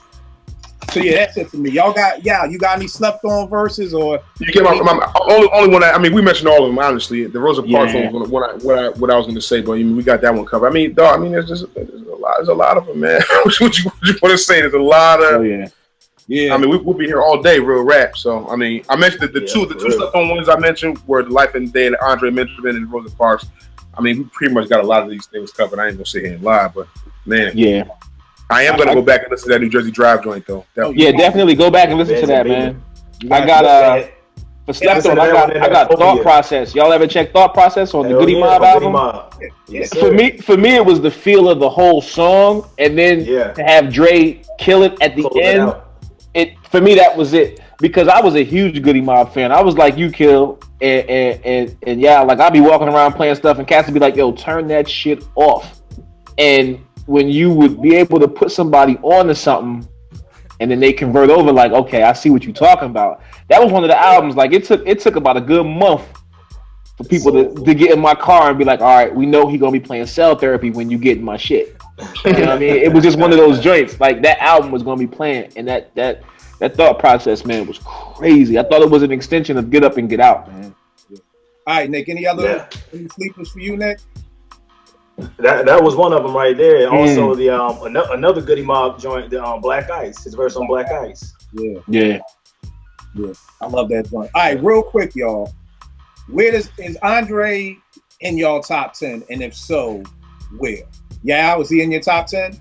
So yeah, that's it for me. Y'all got you got any slept on verses or? You get my only one. I mean, we mentioned all of them. Honestly, the Rosa Parks one was what I was going to say, but we got that one covered. I mean, there's a lot of them, man. what you want to say? There's a lot of. Oh yeah. Yeah. I mean, we'll be here all day, real rap. So I mean, I mentioned the two slept on ones I mentioned were the Life and Day that Andre mentioned and Rosa Parks. I mean, we pretty much got a lot of these things covered. I ain't gonna sit here and lie, but man, yeah. I am gonna go back and listen to that New Jersey Drive joint though. Definitely. Yeah, definitely go back and listen to that, man. I got for slept on. I got Thought Process. Y'all ever check Thought Process on the Goody Mob album? Yes, for me, it was the feel of the whole song, and then to have Dre kill it at the end. For me, that was it because I was a huge Goody Mob fan. I was like you, Kill, and yeah, like I'd be walking around playing stuff, and Cass would be like, "Yo, turn that shit off," and when you would be able to put somebody onto something and then they convert over like, okay, I see what you're talking about. That was one of the albums, like it took about a good month for people to get in my car and be like, all right, we know he's gonna be playing Cell Therapy when you get in my shit. You know what I mean? It was just one of those joints. Like that album was gonna be playing, and that thought process, man, was crazy. I thought it was an extension of Get Up and Get Out, man. All right, Nick. Any sleepers for you, Nick? That was one of them right there. And also the another Goody Mob joint, the Black Ice, his verse on Black Ice. Yeah. I love that joint. All right, real quick, y'all. Is Andre in y'all top 10? And if so, where? Yeah, was he in your top 10?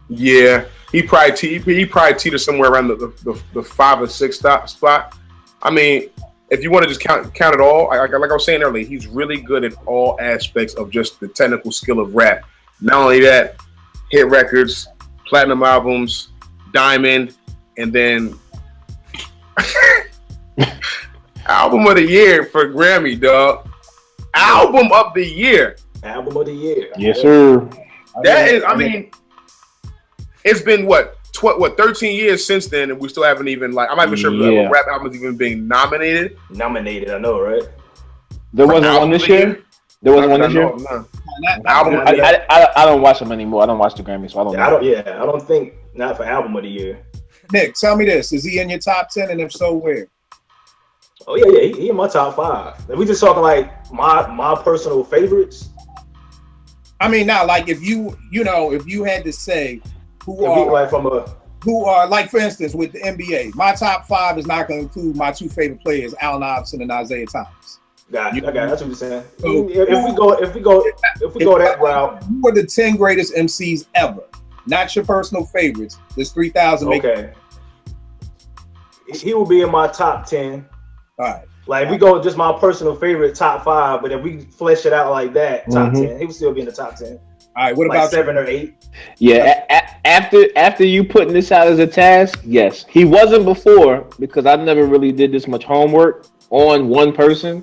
Yeah, he probably teetered somewhere around the 5 or 6 spot. I mean, if you want to just count it all, like I was saying earlier, he's really good at all aspects of just the technical skill of rap. Not only that, hit records, platinum albums, diamond, and then album of the year for Grammy, dog. Album of the year. Album of the year. Yes, sir. That is, I mean, it's been what 13 years since then, and we still haven't even I'm not even sure if rap albums even being nominated. I know, right? There wasn't one this year. There wasn't one this year. No. I don't watch them anymore. I don't watch the Grammys, so I don't know. I don't think not for album of the year. Nick, tell me this: is he in your top 10? And if so, where? Oh yeah, he in my top 5. If we just talking like my personal favorites. I mean, now, like if you had to say who are like, for instance, with the NBA, my top 5 is not going to include my 2 favorite players, Allen Iverson and Isaiah Thomas. Got it. That's what you're saying. So, if we go that route, who are the 10 greatest MCs ever? Not your personal favorites. There's 3,000. Okay. He will be in my top 10. All right. Like, if we go just my personal favorite top 5, but if we flesh it out like that, top 10, he would still be in the top 10. All right, what about 7 or 8? Yeah, after you putting this out as a task, yes. He wasn't before because I never really did this much homework on one person.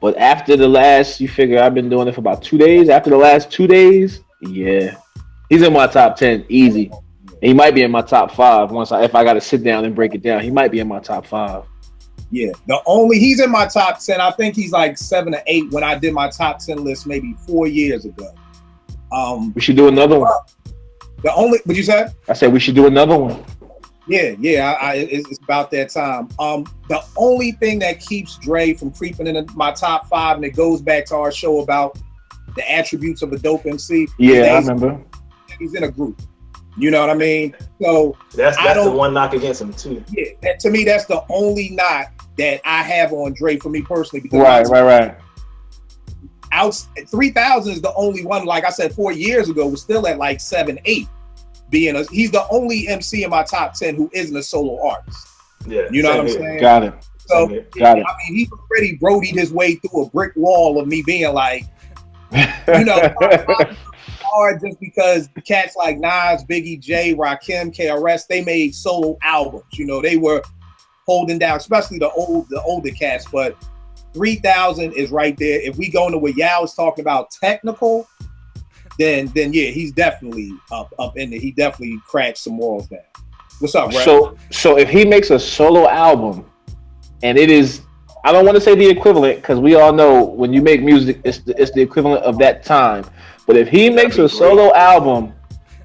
But after the last, you figure I've been doing it for about 2 days. After the last 2 days, yeah, he's in my top 10, easy. And he might be in my top 5 if I got to sit down and break it down. He might be in my top 5. Yeah, he's in my top 10. I think he's like 7 or 8 when I did my top 10 list maybe 4 years ago. We should do another one. What you said? I said we should do another one. Yeah, it's about that time. The only thing that keeps Dre from creeping into my top 5, and it goes back to our show about the attributes of a dope MC. Yeah, I remember. He's in a group. You know what I mean? So that's the one knock against him too. Yeah, to me, that's the only knock that I have on Dre for me personally. Because right. 3,000 is the only one. Like I said, 4 years ago, was still at like 7, 8. He's the only MC in my top 10 who isn't a solo artist. Yeah, you know what I'm saying? Got it. So Got it. I mean, he already brodied his way through a brick wall of me being like, you know, hard just because cats like Nas, Biggie, J, Rakim, KRS, they made solo albums. You know, they were holding down, especially the older cats. But 3,000 is right there. If we go into what Yaw was talking about, technical. Then yeah, he's definitely up in there. He definitely cracked some walls down. What's up, Brad? So if he makes a solo album, and it is, I don't want to say the equivalent because we all know when you make music, it's the equivalent of that time. But if he makes a solo album,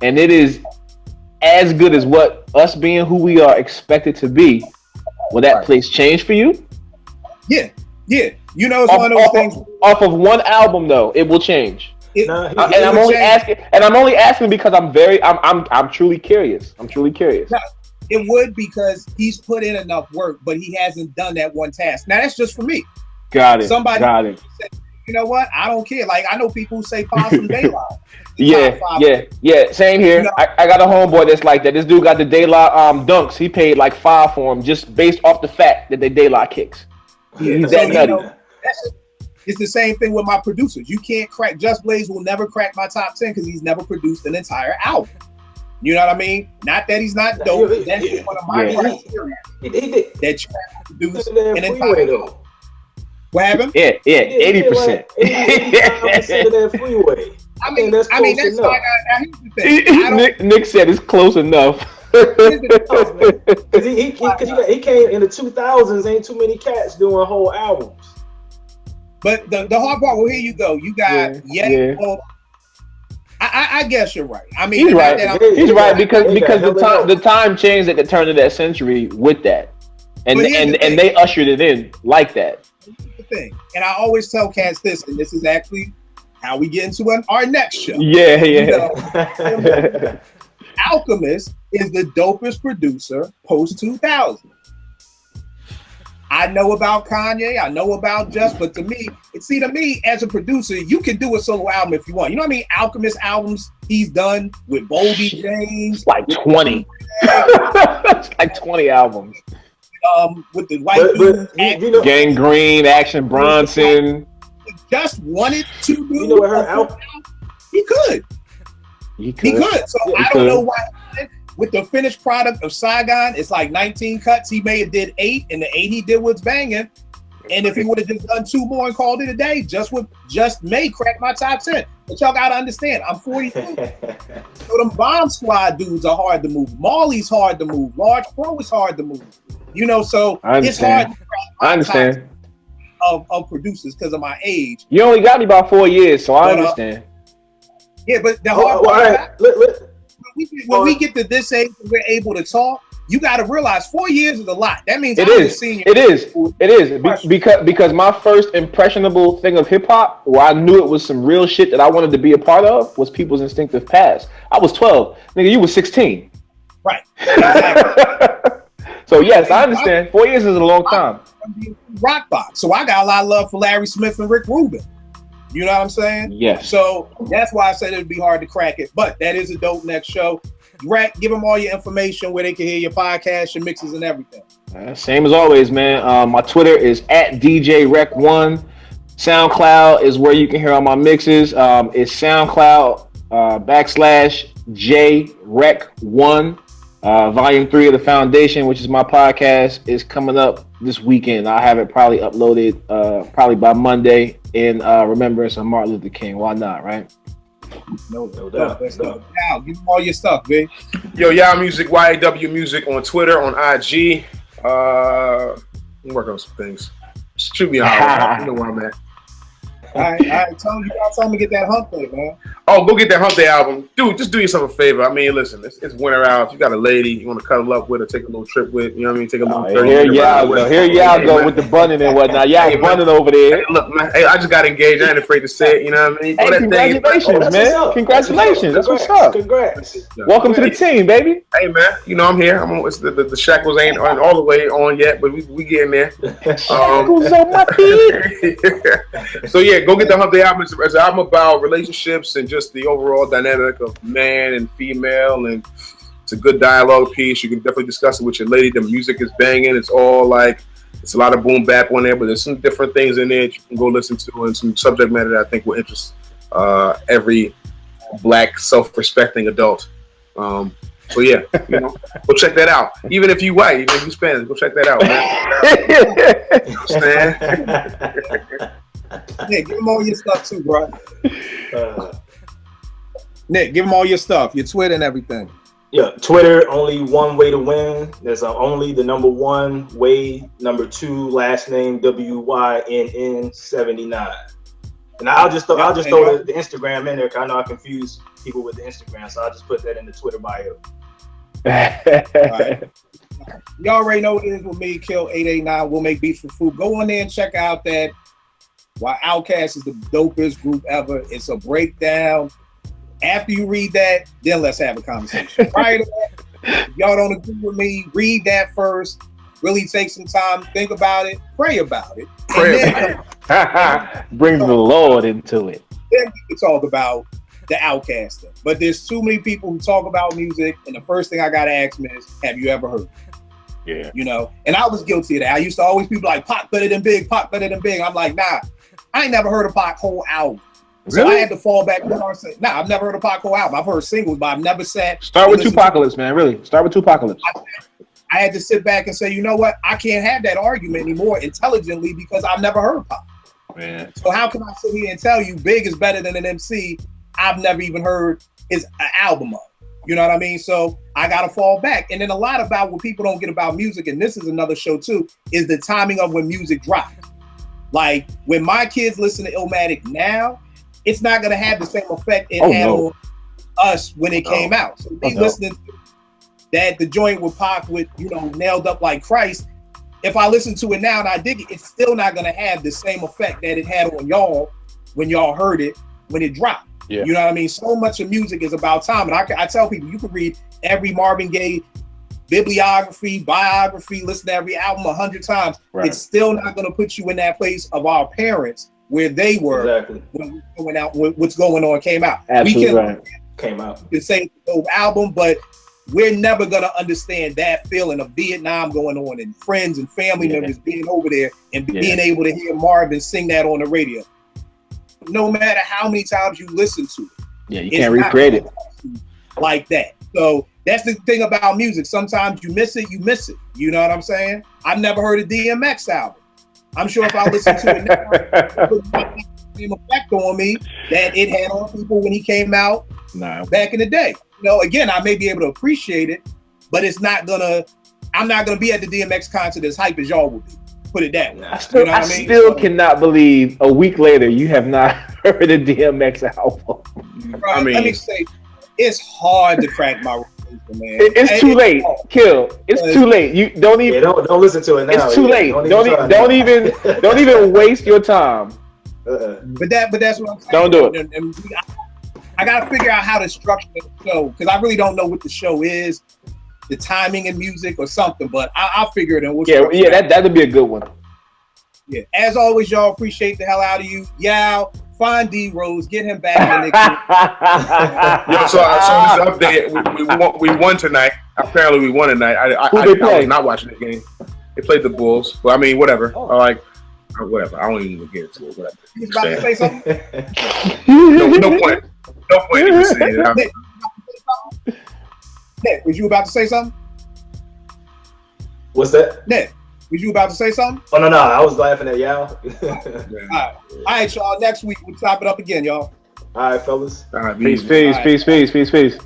and it is as good as what us being who we are expected to be, will that place change for you? Yeah. You know, it's one of those things. Off of one album, though, it will change. I'm only asking because I'm truly curious. I'm truly curious. No, it would, because he's put in enough work, but he hasn't done that one task. Now that's just for me. Got it. Said, you know what? I don't care. Like, I know people who say Possum Daylight. Yeah. Same here. You know, I got a homeboy that's like that. This dude got the Daylight dunks. He paid like $5 for him just based off the fact that they Daylight kicks. Yeah, he's that nutty. It's the same thing with my producers. You can't crack. Just Blaze will never crack my top 10 because he's never produced an entire album. You know what I mean? Not that he's not dope. That's one of my criteria. That you have to produce an entire album. What happened? Yeah, 80%. 85% of that freeway. I mean, that's enough. Nick said it's close enough. Because he came in the 2000s. Ain't too many cats doing whole albums. But the hard part, well, here you go. You got I guess you're right. I mean, he's right. He's right because the time changed at the turn of that century with that, and they ushered it in like that. Here's the thing, and I always tell cats this, and this is actually how we get into our next show. Yeah. You know, Alchemist is the dopest producer post 2000. I know about Kanye, I know about Just, but to me, as a producer, you can do a solo album if you want. You know what I mean? Alchemist albums he's done with Boldy James. Like 20. Like 20 albums. With the white dude, Gangrene, Action Bronson. He just wanted to do. You know what her album? He could. So I don't know why. With the finished product of Saigon, it's like 19 cuts. He may have did 8, and the 8 he did was banging. And if he would have just done 2 more and called it a day, just may crack my top 10. But y'all gotta understand, I'm 42. So them Bomb Squad dudes are hard to move. Marley's hard to move. Large Pro is hard to move. You know, so it's hard to crack my understand. Of producers because of my age. You only got me about 4 years, so I understand. Yeah, but the hard part when we get to this age and we're able to talk, you got to realize 4 years is a lot. That means it is because my first impressionable thing of hip hop, where I knew it was some real shit that I wanted to be a part of, was People's Instinctive Past. I was 12, nigga. You were 16, right? Exactly. So yes, I understand. 4 years is a long time. Rock box. So I got a lot of love for Larry Smith and Rick Rubin. You know what I'm saying? Yes. So that's why I said it'd be hard to crack it. But that is a dope next show. Rack, give them all your information where they can hear your podcast, your mixes, and everything. Same as always, man. My Twitter is @DJRec1. SoundCloud is where you can hear all my mixes. It's SoundCloud /JRec1. Volume 3 of the Foundation, which is my podcast, is coming up this weekend. I have it probably uploaded probably by Monday in remembrance of Martin Luther King. Why not, right? No doubt. Now, give them all your stuff, big. Yo, Yaw Music, YAW Music on Twitter, on IG. I'm working on some things. Shoot me out. You know where I'm at. All right. Tell me to get that Hump Day, man. Oh, go get that Hump Day album. Dude, just do yourself a favor. I mean, listen, it's winter out. If you got a lady you want to cuddle up with or take a little trip with, you know what I mean? Take a little 30 Here y'all go with the bunning and whatnot. Y'all bunning over there. Hey, look, man, I just got engaged. I ain't afraid to say it, you know what I mean? Hey, congratulations, man. Congratulations. That's what's up. Congrats. Welcome to the team, baby. Hey, man, you know I'm here. The shackles ain't all the way on yet, but we getting there. Shackles on my feet. So, yeah, go get the Hump Day album. It's an album about relationships and just the overall dynamic of man and female, and it's a good dialogue piece. You can definitely discuss it with your lady. The music is banging. It's all like, it's a lot of boom bap on there, but there's some different things in there that you can go listen to, and some subject matter that I think will interest every black self-respecting adult. So yeah, you know, go check that out. Even if you white, even if you Spanish, go check that out, man. You understand? Nick, give them all your stuff too, bro. Nick, give them all your stuff, your Twitter and everything. Yeah, Twitter, only one way to win. There's only the number 1 way, number 2 last name WYNN79. And I'll just throw the Instagram in there, because I know I confuse people with the Instagram, so I'll just put that in the Twitter bio. All right. You already know what it is with me, Kill 889. We'll make beats for food. Go on there and check out that. Why Outkast is the dopest group ever. It's a breakdown. After you read that, then let's have a conversation. Prior to that, if y'all don't agree with me, read that first. Really take some time, think about it, pray about it. Bring the Lord into it. Then we can talk about the Outkast thing. But there's too many people who talk about music, and the first thing I gotta ask them is, have you ever heard? Yeah. You know, and I was guilty of that. I used to always be like, Pac better than Big, Pac better than Big. I'm like, nah, I ain't never heard of Pac whole album. So really? I had to fall back and say, nah, I've never heard of Pac whole album. I've heard singles, but I've never sat. Start with Tupacalypse, man. Really, start with Tupacalypse. I had to sit back and say, you know what? I can't have that argument anymore intelligently because I've never heard Pac. Man. So how can I sit here and tell you Big is better than an MC I've never even heard his album of? You know what I mean? So I got to fall back. And then a lot about what people don't get about music, and this is another show too, is the timing of when music drops. Like when my kids listen to Illmatic now, it's not going to have the same effect it had on us when it came out. So me listening to that the joint with Pac with, you know, Nailed Up Like Christ, if I listen to it now and I dig it, it's still not gonna have the same effect that it had on y'all when y'all heard it when it dropped. Yeah. You know what I mean? So much of music is about time. And I tell people, you can read every Marvin Gaye bibliography, biography, listen to every album 100 times. Right. It's still not going to put you in that place of our parents where they were when going out, when what's going on came out. Absolutely. Came out. You can say it's an old album, but we're never going to understand that feeling of Vietnam going on and friends and family members being over there and being able to hear Marvin sing that on the radio. No matter how many times you listen to it. Yeah, you can't recreate it like that. So that's the thing about music. Sometimes you miss it, you miss it. You know what I'm saying? I've never heard a DMX album. I'm sure if I listen to it now, it would have the same effect on me that it had on people when he came out back in the day. You know, again, I may be able to appreciate it, but it's not gonna, I'm not gonna be at the DMX concert as hype as y'all will be. Put it that way. I still cannot believe a week later you have not heard a DMX album. Bro, I mean, let me say, it's hard to crack my rotation, man. It's too late. Kill. It's too late. You don't even don't listen to it now. It's too late. Don't even waste your time. But that's what I'm saying. Don't do it. And I gotta figure out how to structure the show because I really don't know what the show is, the timing in music or something. But I'll figure it out. That'd be a good one. Yeah. As always, y'all, appreciate the hell out of you. Yaw, find D Rose, get him back. So this update. We won tonight. Apparently, we won tonight. I was not watching the game. They played the Bulls. Well, I mean, whatever. Whatever. I don't even get into it. Whatever. He's about to say something. No point. No point in saying it. Nick, was you about to say something? What's that? Nick, was you about to say something? Oh, no. I was laughing at y'all. All right, y'all. Next week, we'll chop it up again, y'all. All right, fellas. Peace.